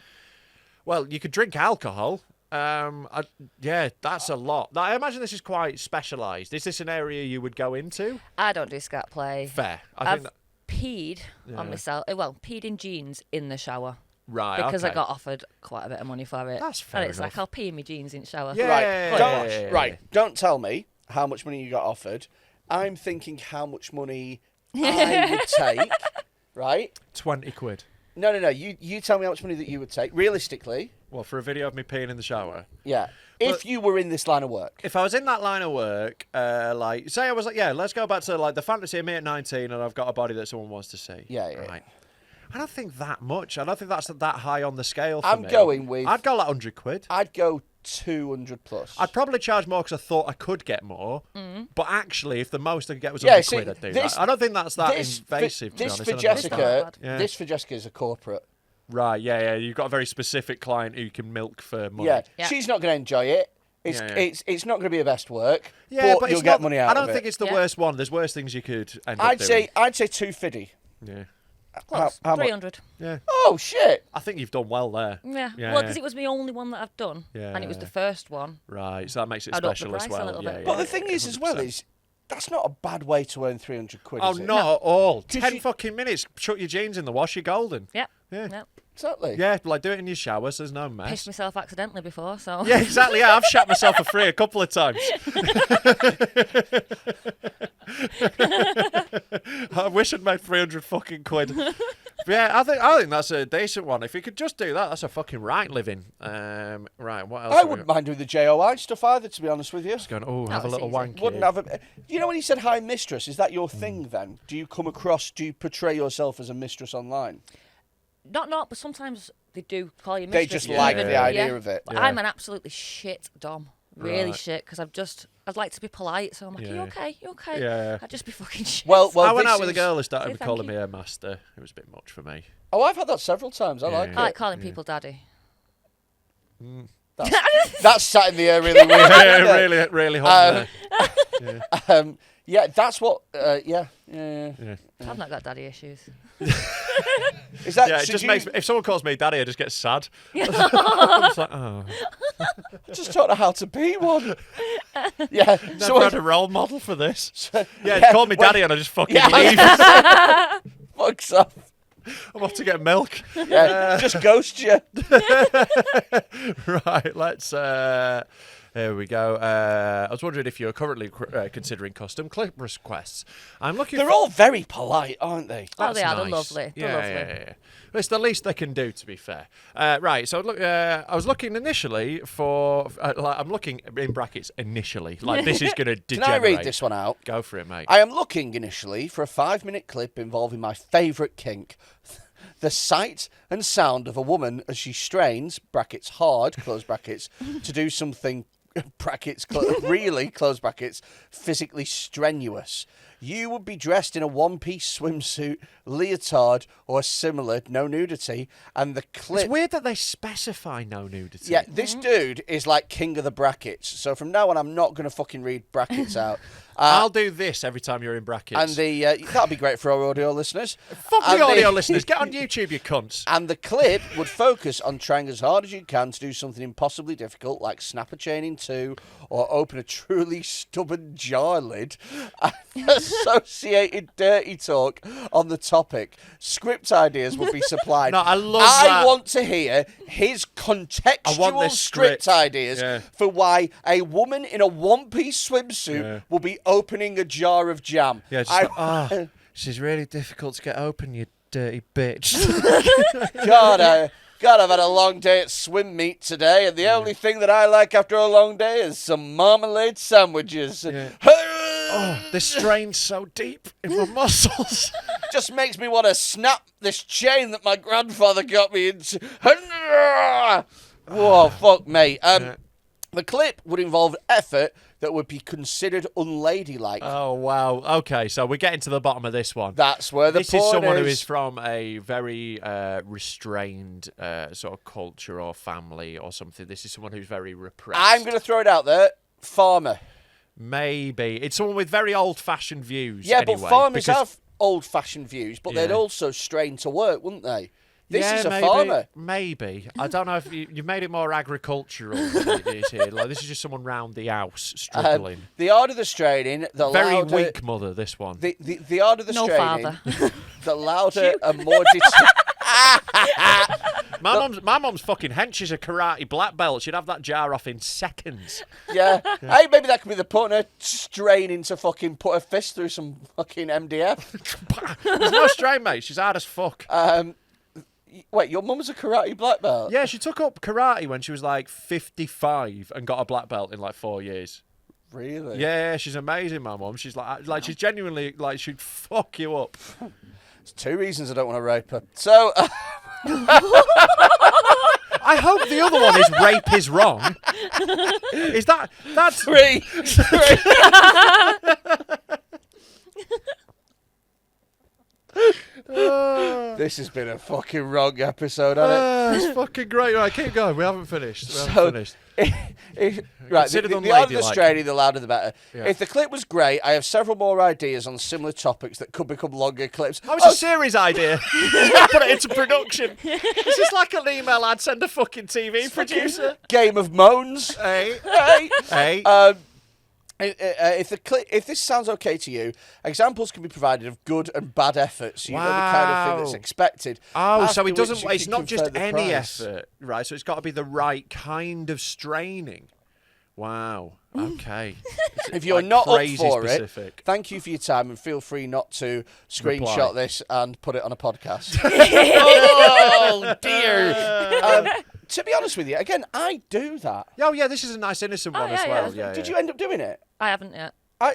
Well, you could drink alcohol. Yeah, that's a lot. I imagine this is quite specialised. Is this an area you would go into? I don't do scat play. Fair. I've peed on myself. Well, peed in jeans in the shower. Right, Because okay. I got offered quite a bit of money for it. That's fair And it's enough. like, I'll pee in my jeans in the shower. Yeah. Don't tell me how much money you got offered. I'm thinking how much money I would take, right? 20 quid. No. You tell me how much money that you would take. Realistically, Well, for a video of me peeing in the shower? yeah. If you were in this line of work. If I was in that line of work, like, say I was like, yeah, let's go back to like the fantasy of me at 19 and I've got a body that someone wants to see. Yeah. Right. I don't think that much. I don't think that's that high on the scale for I'm me. going with... I'd go like 100 quid. I'd go 200 plus. I'd probably charge more because I thought I could get more. But actually, if the most I could get was Yeah, 100 see, quid, I'd do this- that. I don't think that's that this invasive, for, to be this honest. for I don't think it's Jessica, that Yeah. this for Jessica is a corporate. Right, yeah. You've got a very specific client who you can milk for money. Yeah. Yeah. She's not going to enjoy it. It's Yeah. it's not going to be her best work. Yeah, but it's you'll get not- money out I don't of it. think it's the Yeah. worst one. There's worse things you could end up I'd doing. say 250. Yeah. Close. How much? 300. Yeah. Oh shit! I think you've done well there. Yeah. Yeah, Well, yeah. because it was the only one that I've done. And it was Yeah. the first one. Right, so that makes it I'd up the special as price a well. little Yeah, bit. yeah, But the yeah, thing is, as well, 100%. is that's not a bad way to earn 300 quid. Oh, is it? not at all. 'Cause 10 you- fucking minutes. Chuck your jeans in the wash, you're golden. Yep. Yeah. Yep. Exactly. Yeah, like do it in your shower so there's no mess. Pissed myself accidentally before, so. Yeah, exactly. Yeah, I've shat myself for free a couple of times. I wish I'd made 300 fucking quid. But yeah, I think that's a decent one. If you could just do that, that's a fucking right living. Right, what else? I have we wouldn't got? mind doing the JOI stuff either, to be honest with you. Just going, oh, have a it's little easy. wank. Wouldn't have a. You know when he said hi mistress, is that your thing then? Do you come across? Do you portray yourself as a mistress online? Not, but sometimes they do call you They mistress. just like even- the idea of it. But Yeah. I'm an absolutely shit dom. Really Right. shit, because I'd like to be polite, so I'm like, Yeah. you okay? You okay? Yeah. I'd just be fucking shit. Well, I went this out with a is- girl who started Say thank calling you. me her master. It was a bit much for me. Oh, I've had that several times. I like I it. like calling people daddy. That's sat in the air really weird. Yeah, isn't it? really, really hot. there. Yeah, that's what. Yeah. I've not got daddy issues. Is that? Yeah, it so just do makes you me, if someone calls me daddy, I just get sad. I'm just like, oh. just don't know how to be one. Yeah. Never had a role model for this. Yeah, Yeah, call me well- daddy and I just fucking Yeah. leave. fucks off. I'm off to get milk. Yeah, just ghost you. Right, let's. Here we go. I was wondering if you're currently considering custom clip requests. I'm looking. They're for... all very polite, aren't they? Oh, That's they are. nice. They're lovely. They're Yeah, lovely. yeah. It's the least they can do, to be fair. Right, so look, I was looking initially for. I'm looking in brackets initially. Like this is going to Can degenerate. I read this one out? Go for it, mate. I am looking initially for a 5-minute clip involving my favourite kink. The sight and sound of a woman as she strains, brackets hard, close brackets, to do something, brackets, really, close brackets, physically strenuous. You would be dressed in a one-piece swimsuit, leotard, or similar, no nudity, and the clip... It's weird that they specify no nudity. Yeah, this dude is like king of the brackets. So from now on, I'm not going to fucking read brackets out. I'll do this every time you're in brackets. And the that'll be great for our audio listeners. Fuck And the audio listeners. Get on YouTube, you cunts. And the clip would focus on trying as hard as you can to do something impossibly difficult, like snap a chain in two or open a truly stubborn jar lid. And associated dirty talk on the topic. Script ideas would be supplied. No, I love that. I want to hear his contextual this script script. ideas Yeah. for why a woman in a one-piece swimsuit Yeah. will be opening a jar of jam. Yeah, just like, she's really difficult to get open, you dirty bitch. God, I've had a long day at swim meet today, and the only thing that I like after a long day is some marmalade sandwiches. Yeah. This strain's so deep in my muscles. Just makes me want to snap this chain that my grandfather got me into. Whoa, fuck me. The clip would involve effort that would be considered unladylike. Oh, wow. Okay, so we're getting to the bottom of this one. That's where the This is porn someone who is from a very restrained sort of culture or family or something. This is someone who's very repressed. I'm going to throw it out there. Farmer. Maybe. It's someone with very old-fashioned views. Yeah, anyway, but farmers because- have old-fashioned views, but they'd Yeah. also strain to work, wouldn't they? This yeah, is a maybe, farmer. Maybe. I don't know if you've made it more agricultural than it is here. Like, this is just someone round the house struggling. The art of the straining, the Very louder, weak mother, this one. The art of the No straining, father. the louder and more My mum's fucking hench. She's a karate black belt. She'd have that jar off in seconds. yeah. Hey, maybe that could be the point of straining to fucking put her fist through some fucking MDF. There's no strain, mate. She's hard as fuck. Wait, your mum's a karate black belt? Yeah, she took up karate when she was like 55 and got a black belt in like 4 years. Really? Yeah, she's amazing, my mum. She's like she's genuinely like she'd fuck you up. There's 2 reasons I don't want to rape her. So, I hope the other one is rape is wrong. Is that's 3. This has been a fucking wrong episode, hasn't it's fucking great. Right, keep going. We haven't finished. it? Right, Consider the them harder the ladylike. straining, the louder the better. Yeah. If the clip was great, I have several more ideas on similar topics that could become longer clips. Oh, it's a series idea. Put it into production. This is like an email I'd send a fucking TV producer. Game of Moans. Hey, Hey. hey. If this sounds okay to you, examples can be provided of good and bad efforts. So you know the kind of thing that's Wow. expected. Oh, After so it which doesn't. you It's can not just confer the any price. effort, right? So it's got to be the right kind of straining. Wow. Okay. If you're like not up crazy for specific. it, thank you for your time and feel free not to screenshot Reply. this and put it on a podcast. Oh, dear. To be honest with you, again, I do that. Oh yeah, this is a nice innocent one yeah, as yeah. well. Yeah. Did yeah. you end up doing it? I haven't yet. How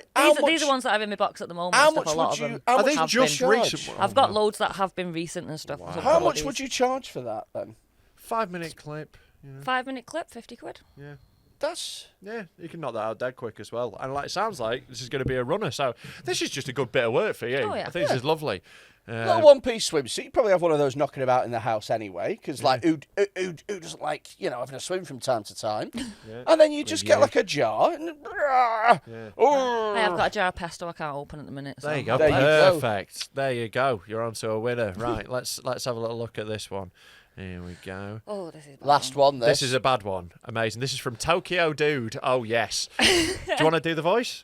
These are much- ones that I have in my box at the moment. How stuff, much a lot would of them. you? How Are much these would you just charge? recent? I've got loads that have been recent and stuff. Wow. How much would you charge for that then? 5-minute clip. Yeah. 5-minute clip, 50 quid. Yeah. That's Yeah, you can knock that out dead quick as well. And like, it sounds like this is going to be a runner. So this is just a good bit of work for you. Oh, yeah. I think this is lovely. little one-piece swimsuit. You probably have one of those knocking about in the house anyway, because like who doesn't like having a swim from time to time? Yeah. And then you just get you. like a jar. And, Yeah. I have got a jar of pesto I can't open at the minute. So. There you go. There you go. Perfect. There you go. You're on to a winner. Right. Let's have a little look at this one. Here we go. Oh, this is bad. Last one. This is a bad one. Amazing. This is from Tokyo Dude. Oh yes. Do you want to do the voice?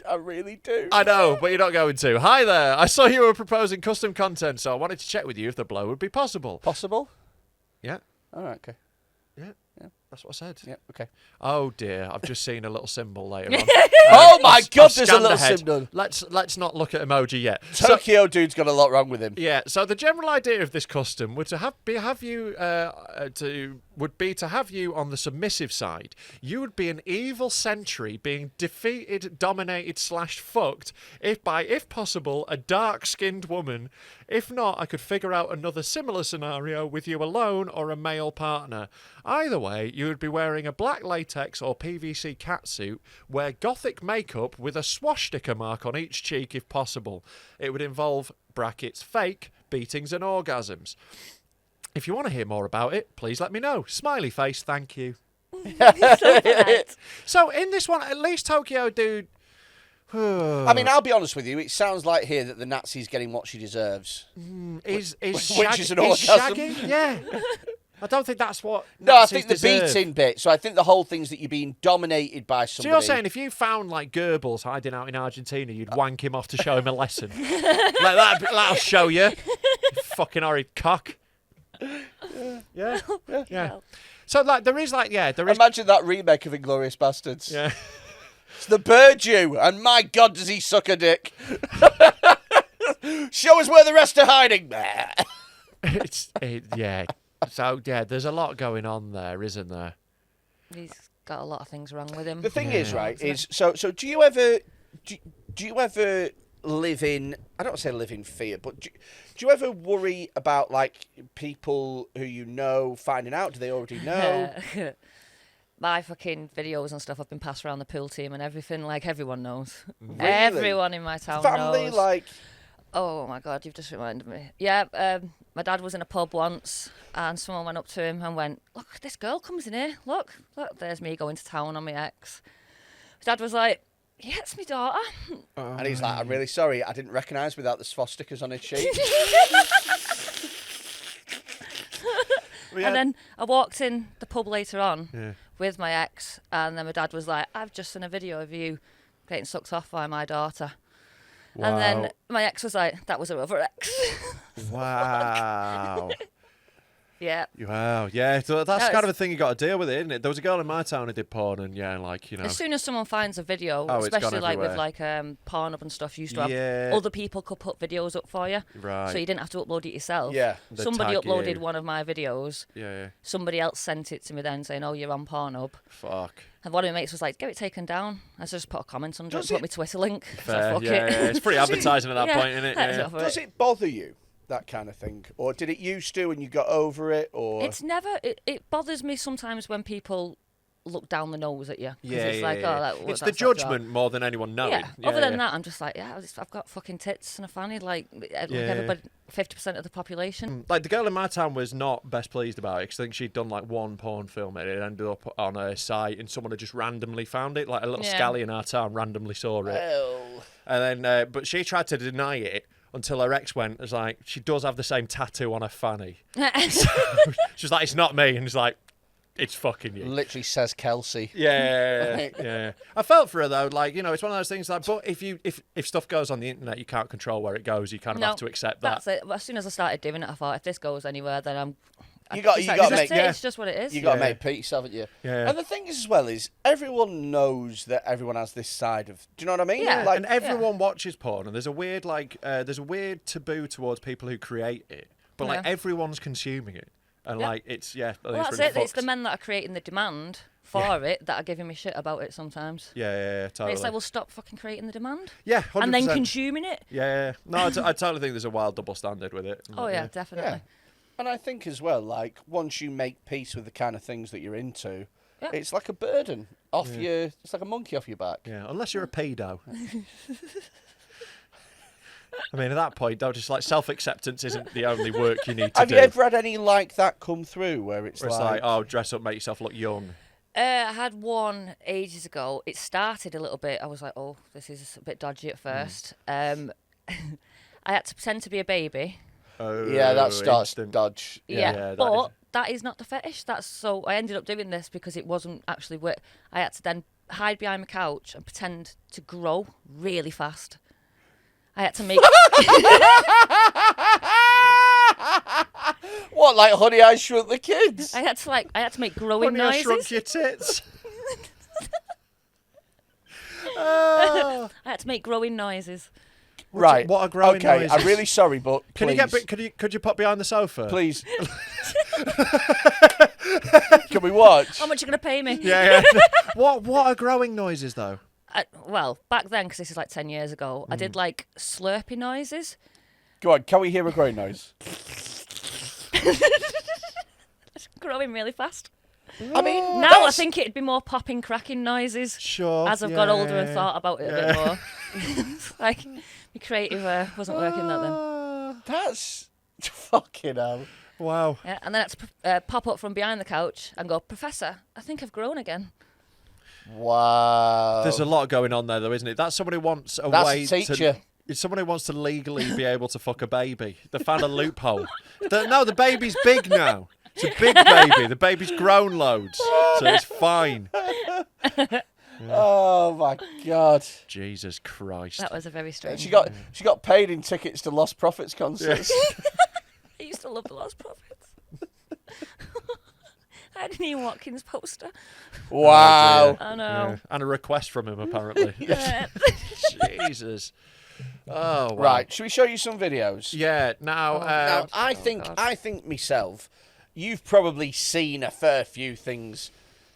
I really do. I know, but you're not going to. Hi there. I saw you were proposing custom content, so I wanted to check with you if the blow would be possible. Possible? Yeah. All right. Okay. Yeah. That's what I said. Yeah. Okay. Oh dear, I've just seen a little symbol later on. Oh my I've God! There's a scanned little ahead. symbol. Let's not look at emoji yet. So, Tokyo dude's got a lot wrong with him. yeah. So the general idea of this custom would to have you on the submissive side. You would be an evil sentry being defeated, dominated, /fucked. If possible, a dark-skinned woman. If not, I could figure out another similar scenario with you alone or a male partner. Either way, you would be wearing a black latex or PVC catsuit, wear gothic makeup with a swastika mark on each cheek if possible. It would involve brackets fake beatings and orgasms. If you want to hear more about it, please let me know. Smiley face, thank you. So in this one, at least Tokyo Dude. I mean, I'll be honest with you. It sounds like here that the Nazi's getting what she deserves. Is which is an is orgasm. shagging? Yeah. I don't think that's what. No, I Nazis think the deserve. beating bit. So I think the whole thing's that you're being dominated by So somebody. you're saying if you found like Goebbels hiding out in Argentina, you'd wank him off to show him a lesson? Like that'll show you. You fucking horrid cock. Yeah. Yeah. So like there is. Imagine that remake of Inglourious Bastards. Yeah. It's the Burdew, and my God, does he suck a dick? Show us where the rest are hiding. Yeah. So yeah, there's a lot going on there, isn't there? He's got a lot of things wrong with him. The thing is, Yeah. right, is so do you ever live in, I don't want to say live in fear, but do you ever worry about like people who you know finding out? Do they already know? my fucking videos and stuff have been passed around the pool team and everything. Like, everyone knows. Really? Everyone in my town Family, knows. like... Oh my God, you've just reminded me. Yeah, my dad was in a pub once and someone went up to him and went, look, this girl comes in here. Look, there's me going to town on my ex. His dad was like, yeah, it's my daughter. And he's like, I'm really sorry, I didn't recognise without the swastikas on his sheet. And then I walked in the pub later on with my ex, and then my dad was like, I've just seen a video of you getting sucked off by my daughter. Wow. And then my ex was like, that was her other ex. Wow. Yeah. Wow, yeah, so that's kind of a thing you got to deal with, isn't it? There was a girl in my town who did porn, and like, you know. As soon as someone finds a video, Oh, it's gone especially like with everywhere. like Pornhub and stuff, you used to have other people could put videos up for you, Right. so you didn't have to upload it yourself. Yeah. They Somebody tag uploaded you. one of my videos. Yeah. Somebody else sent it to me then saying, "Oh, you're on Pornhub." Fuck. And one of my mates was like, "Get it taken down." I just put a comment under it, put my Twitter link. So Fair. fuck Yeah, it. it's pretty advertising at that Yeah, point, isn't it? let's Yeah. go for Does it bother you, that kind of thing? Or did it used to and you got over it? Or It's never. It bothers me sometimes when people look down the nose at you. 'Cause Yeah, it's like, yeah. oh, that, It's the that's not judgment more than anyone knowing. Yeah. Other than that, I'm just like, yeah, I've got fucking tits and a fanny, like everybody, 50% of the population. Like, the girl in my town was not best pleased about it, because I think she'd done like one porn film and it ended up on a site and someone had just randomly found it. Like, a little scally in our town randomly saw it. Well, And then, but she tried to deny it until her ex went, was like, she does have the same tattoo on her fanny. So she's like, it's not me. And he's like, it's fucking you. literally says Kelsey. Yeah. I felt for her though, like, you know, it's one of those things like, but if stuff goes on the internet, you can't control where it goes. You kind of have to accept that. That's it. As soon as I started doing it, I thought, if this goes anywhere, then I'm. You got to make. It's just what it is. You got to Yeah. make peace, haven't you? Yeah. And the thing is, as well, is everyone knows that everyone has this side of. Do you know what I mean? Yeah. Like, And everyone watches porn, and there's a weird taboo towards people who create it, but like Yeah. everyone's consuming it, and Yeah. like it's I think Well, it's that's really it. It's the fucked. men that are creating the demand for it that are giving me shit about it sometimes. Yeah, And totally. it's like, well, stop fucking creating the demand. 100%. And then consuming it. Yeah. No, I totally think there's a wild double standard with it. Oh, yeah, definitely. yeah. And I think as well, like once you make peace with the kind of things that you're into, Yeah. it's like a burden off your. It's like a monkey off your back. Yeah, unless you're a pedo. I mean, at that point, though, just like self-acceptance isn't the only work you need to Have do. you ever had any like that come through where it's Where it's like, oh, dress up, make yourself look young. I had one ages ago. It started a little bit. I was like, oh, this is a bit dodgy at first. I had to pretend to be a baby. Oh, yeah, that starts instant. dodge. Yeah, but that is not the fetish. That's so. I ended up doing this because it wasn't actually work. I had to then hide behind my couch and pretend to grow really fast. I had to make. What, like Honey, I Shrunk the Kids? I had to make growing Honey, I noises. Shrunk Your Tits. Oh. I had to make growing noises. Right. What are growing okay, noises? I'm really sorry, but Can please, you could you pop behind the sofa? please. Can we watch? How much are you gonna pay me? Yeah. What are growing noises though? Well, back then, because this is like 10 years ago, I did like slurpy noises. Go on, can we hear a growing noise? Growing really fast. I mean, Now I that's- think it'd be more popping, cracking noises. Sure. As I've got older and yeah. thought about it a bit more. It's like, my creative wasn't working that then. That's fucking hell. Wow. Yeah, and then I had to pop up from behind the couch and go, Professor, I think I've grown again. Wow. There's a lot going on there, though, isn't it? That's someone who wants a That's way a teacher. It's someone who wants to legally be able to fuck a baby. They found a loophole. No, the baby's big now. It's a big baby. The baby's grown loads, so it's fine. Oh my God. Jesus Christ. That was a very strange. She got paid in tickets to Lost Prophets concerts. I used to love the Lost Prophets. I had an Ian Watkins poster. Wow. I know. Yeah. And a request from him, apparently. Jesus. Oh, wow. Right, should we show you some videos? Yeah, now... Now, I think myself, you've probably seen a fair few things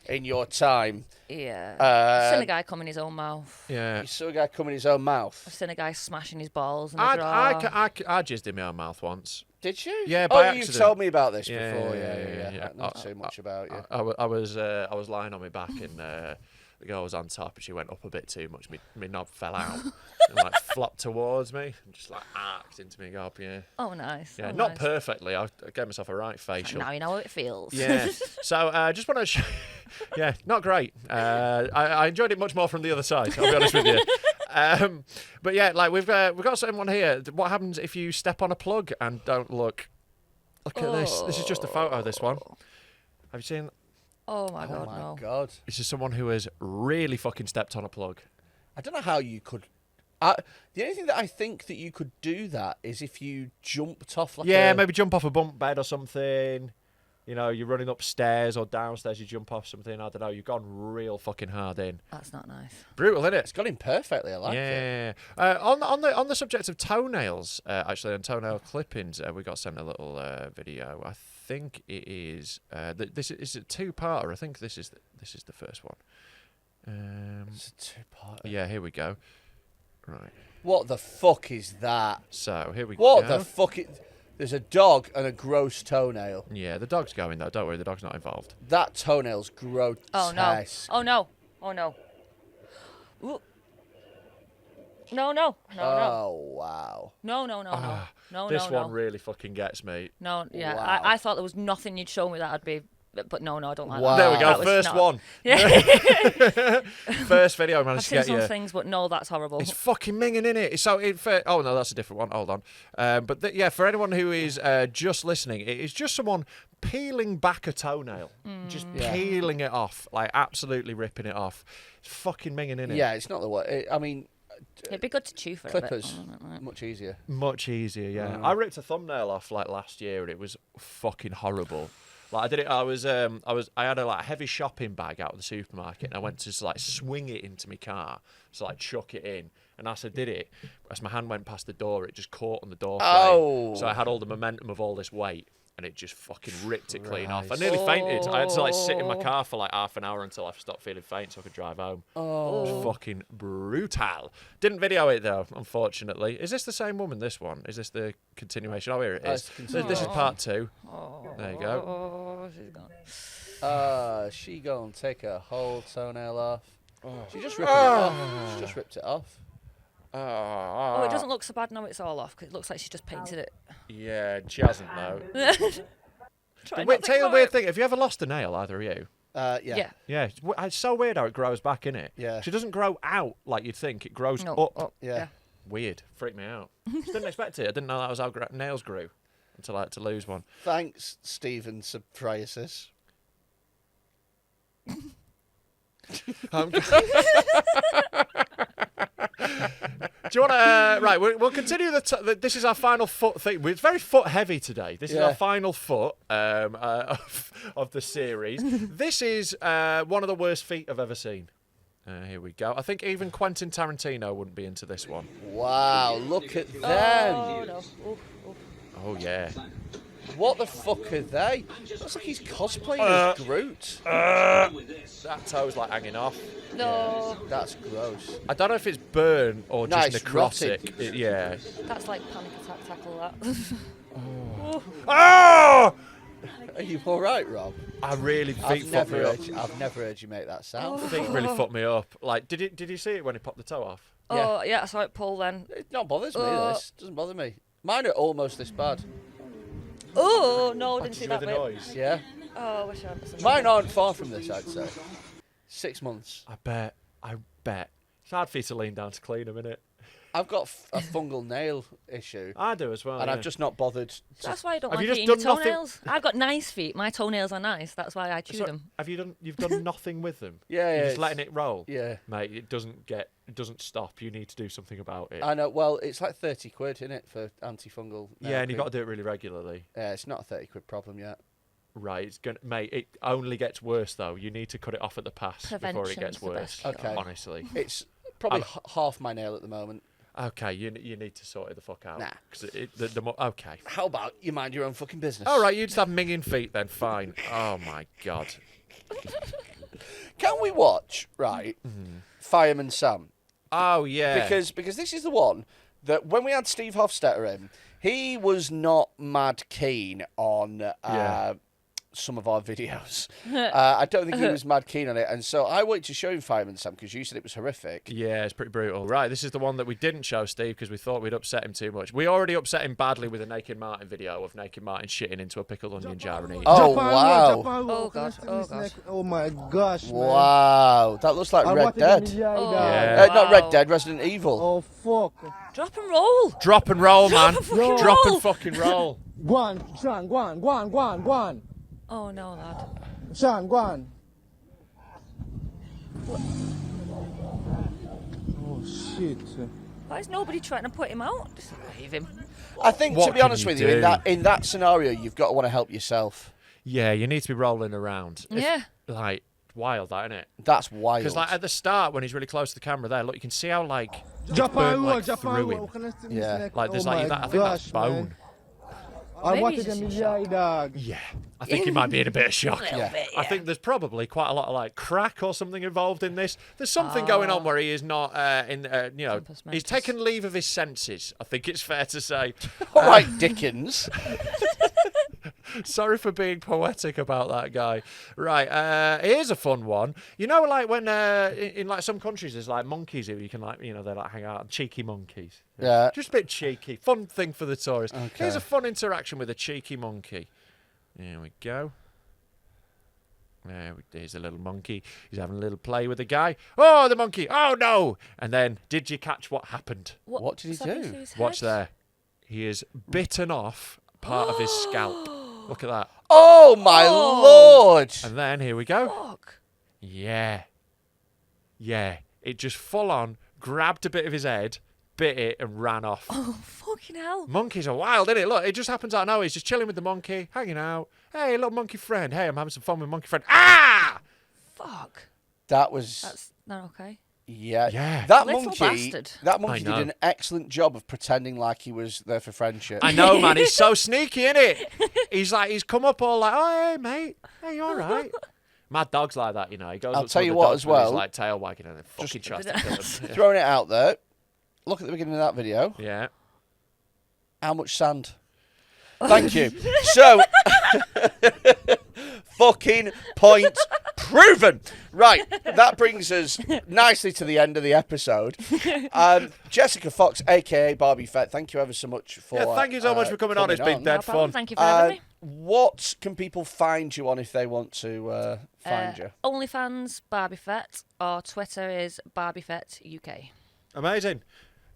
in your time. Yeah. I've seen Uh, a guy come in his own mouth. yeah. you saw a guy come in his own mouth. I've seen a guy smashing his balls in the I drawer. jizzed in my own mouth once. Did you? Yeah, by you've accident. told me about this Yeah, before. yeah. Yeah. Not too much about you. I was lying on my back and the girl was on top and she went up a bit too much. My knob fell out and like flopped towards me and just like arced into my gob. Yeah. Oh, nice. Yeah, oh, not nice. perfectly. I gave myself a right facial. Now you know how it feels. Yeah. So just want to show. Yeah, not great. I enjoyed it much more from the other side. I'll be honest with you. But yeah, like we've got someone here. What happens if you step on a plug and don't look? Look at this. This is just a photo of this one. Have you seen? Oh my Oh god, my no. god! This is someone who has really fucking stepped on a plug. I don't know how you could. The only thing that I think that you could do that is if you jumped off like Yeah, maybe jump off a bunk bed or something. You know, you're running upstairs or downstairs, you jump off something. I don't know. You've gone real fucking hard in. That's not nice. Brutal, isn't It's it? got in perfectly. I like it. Yeah. On the subject of toenails, actually, and toenail clippings, we got sent a little video. I think it is. This is a two-parter. I think this is the first one. It's a two-part. Yeah. Here we go. Right. What the fuck is that? So here we What go. the fuck? There's a dog and a gross toenail. Yeah, the dog's going though. Don't worry, the dog's not involved. That toenail's grotesque. Oh no. Oh no. Oh no. Ooh. No. Oh wow. No. This one really fucking gets me. No, yeah. Wow. I thought there was nothing you'd show me that I'd be. But no, I don't like Wow. that. There we go. That was First not- one. Yeah. First video I I've managed to seen get some you. things, but no, that's horrible. It's fucking minging, in it. So oh no, that's a different one. Hold on. But yeah, for anyone who is just listening, it is just someone peeling back a toenail, just peeling it off, like absolutely ripping it off. It's fucking minging, in it. Yeah, it's not the way. I mean, It'd be good to chew for clippers, a bit. much easier. Much easier. Yeah, I ripped a thumbnail off like last year, and it was fucking horrible. Like I did it. I had a like heavy shopping bag out of the supermarket, and I went to like swing it into my car, so like chuck it in. And as I did it, as my hand went past the door, it just caught on the door frame. Oh. So I had all the momentum of all this weight, and it just fucking ripped it clean off. I Christ. nearly fainted. I had to like sit in my car for like half an hour until I stopped feeling faint, so I could drive home. It was fucking brutal. Didn't video it though, unfortunately. Is this the same woman? This one? Is this the continuation? Oh, here it is. This is part 2. There you go. Oh, she's gone. She gonna take her whole toenail off. She just ripped it off. She just ripped it off. Oh, it doesn't look so bad now it's all off, because it looks like she just painted it. Yeah, she hasn't though. Try not Wait, to tell you the think weird about thing. Have you ever lost a nail, either of you? Yeah. Yeah, it's so weird how it grows back, innit? Yeah. She doesn't grow out like you'd think. It grows No, up. Yeah. Weird. Freaked me out. Just didn't expect it. I didn't know that was how nails grew until I had to lose one. Thanks, Stephen Surprises. Do you want to? Right, we'll continue this is our final foot thing. It's very foot heavy today. This is our final foot of the series. This is one of the worst feet I've ever seen. Here we go. I think even Quentin Tarantino wouldn't be into this one. Wow, look at them. Oh, no. Oof, oof. Oh yeah. What the fuck are they? Looks like he's cosplaying as Groot. That toe's like hanging off. No, That's gross. I don't know if it's burn or just Nice, necrotic. rotted. Yeah. that's like panic attack tackle that. Oh! Are you all right, Rob? I really I've fucked me never, up. I've never heard you make that sound. Feet really fucked me up. Like, did you see it when he popped the toe off? Oh, yeah, I saw it pull then. It not bothers me. This doesn't bother me. Mine are almost this bad. Oh, no, didn't see Did you hear that the bit. noise? Yeah. Oh, I wish I hadn't. Mine aren't far from this, I'd say. 6 months. I bet. It's hard for you to lean down to clean them, innit? I've got a fungal nail issue, I do as well. and yeah. I've just not bothered. That's why I don't Have like you just eating your done nothing- toenails. I've got nice feet. My toenails are nice. That's why I chew So, them. You've done nothing with them? Yeah, You're yeah, just letting it roll? Yeah. Mate, it doesn't stop. You need to do something about it. I know. Well, it's like 30 quid, isn't it, for antifungal? Yeah, and you've cream? got to do it really regularly. Yeah, it's not a 30 quid problem yet. Right, mate, it only gets worse though. You need to cut it off at the pass before it Prevention's gets the worse. best cure. Okay. Honestly. It's probably half my nail at the moment. Okay, you need to sort it the fuck out. Nah. 'Cause the more, okay. How about you mind your own fucking business? All right, you just have minging feet then. Fine. Oh my god. Can we watch, right, Fireman Sam? Oh yeah. Because this is the one that when we had Steve Hofstetter in, he was not mad keen on some of our videos. I don't think he was mad keen on it, and so I wanted to show him Fireman Sam because you said it was horrific. Yeah, it's pretty brutal. Right, this is the one that we didn't show Steve because we thought we'd upset him too much. We already upset him badly with a Naked Martin video of Naked Martin shitting into a pickled onion jar and eating. Oh, wow. Oh, God. Oh, God. Oh, my gosh, man. Wow, that looks like Red Dead. Oh, Yeah. Not Red Dead, Resident Evil. Oh, fuck. Drop and roll. Drop and roll, man. Drop roll. and fucking roll. Guan, Sean, Guan, Guan, Guan, Guan. Oh, no, lad. Sean, Guan. Oh, shit. Why is nobody trying to put him out? Just leave him. I think, What to be can honest you with you, do? in that scenario, you've got to want to help yourself. Yeah, you need to be rolling around. Yeah. Like, wild, that, isn't it? That's wild. Because, like, at the start, when he's really close to the camera there, look, you can see how, like, it's Japan burnt, roll, like, Japan through roll. him. Yeah. Like, there's, oh like, my that, I think that's gosh, bone. man. I Maybe wanted he's them just in the eye, dog. Yeah, I think he might be in a bit of shock. A little bit, I think there's probably quite a lot of like crack or something involved in this. There's something going on where he is not Compass he's mentis. taken leave of his senses. I think it's fair to say. All right, Dickens. Sorry for being poetic about that guy. Right, here's a fun one. You know, like when in like some countries there's like monkeys who you can like, you know, they like hang out, cheeky monkeys. Yeah. Just a bit cheeky. Fun thing for the tourists. Okay. Here's a fun interaction with a cheeky monkey. There we go. There's a little monkey. He's having a little play with the guy. Oh, the monkey. Oh, no. And then, did you catch what happened? What did he Something do? to his Watch head? there. He is bitten off part of his scalp. Look at that. Oh, my Lord. And then, here we go. Fuck. Yeah. Yeah. It just full on grabbed a bit of his head, bit it, and ran off. Oh, fucking hell. Monkeys are wild, isn't it? Look, it just happens out of nowhere. He's just chilling with the monkey, hanging out. Hey, little monkey friend. Hey, I'm having some fun with monkey friend. Ah! Fuck. That was... That's not okay. Yeah. Yeah. That Little monkey, bastard. that monkey did know. an excellent job of pretending like he was there for friendship. I know, man. He's so sneaky, isn't it? He's like, he's come up all like, oh, hey, mate. Hey, you all right? Mad dog's like that, you know. He goes I'll up to tell the you what dogs as with his, well. like tail wagging and then fucking tries to kill him. Throwing it out there. Look at the beginning of that video. Yeah. How much sand? Thank you. So, fucking point proven. Right, that brings us nicely to the end of the episode. Jessica Fox, a.k.a. Barbie Fett, thank you ever so much for Yeah, thank you so much for coming on. It's been No dead problem. fun. Thank you for having me. What can people find you on if they want to find you? OnlyFans, Barbie Fett, or Twitter is Barbie Fett UK. Amazing.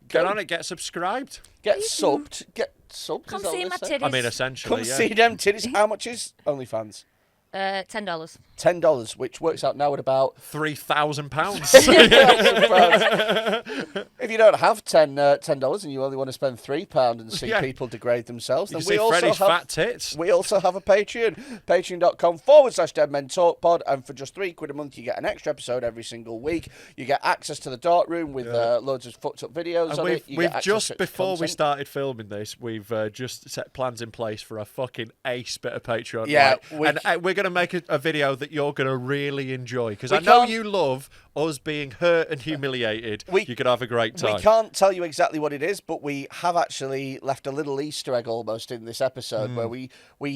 Get on it, get subscribed. Get subbed. Get subbed. Come is that see what my they say? titties. I mean, essentially, Come yeah. see them titties. How much is OnlyFans? $10. $10, which works out now at about £3,000. If you don't have $10 and you only want to spend £3 and see Yeah. people degrade themselves, You then can see Freddy's fat tits. we also have a Patreon, patreon.com/deadmentalkpod, and for just £3 a month you get an extra episode every single week. You get access to the dark room with loads of fucked up videos And on it. You we've get access just to before we content. started filming this, we've just set plans in place for a fucking ace bit of Patreon. Yeah, right? And we're going to make a video that you're going to really enjoy because We I know can't- you love us being hurt and humiliated. You could have a great time. We can't tell you exactly what it is, but we have actually left a little Easter egg almost in this episode where we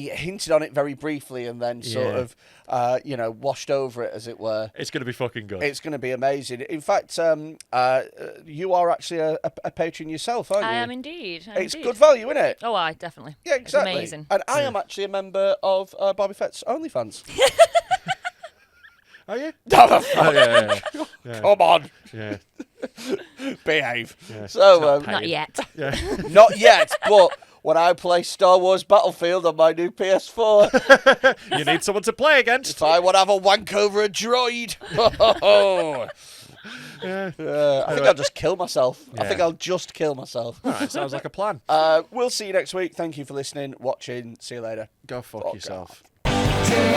hinted on it very briefly and then sort of, washed over it, as it were. It's going to be fucking good. It's going to be amazing. In fact, you are actually a patron yourself, aren't you? I am indeed. It's good value, isn't it? Oh, I definitely. Yeah, exactly. It's amazing. And I am actually a member of Barbie Fett's OnlyFans. Are you? Oh, Yeah. come on, Yeah. behave. Yeah. So, Not yet. Yeah. not yet, but when I play Star Wars Battlefield on my new PS4, You need someone to play against. if I want to have a wank over a droid, I think I'll just kill myself. I think Yeah. I'll just kill myself. All right, sounds like a plan. We'll see you next week. Thank you for listening, watching. See you later. Go fuck Fuck yourself. off.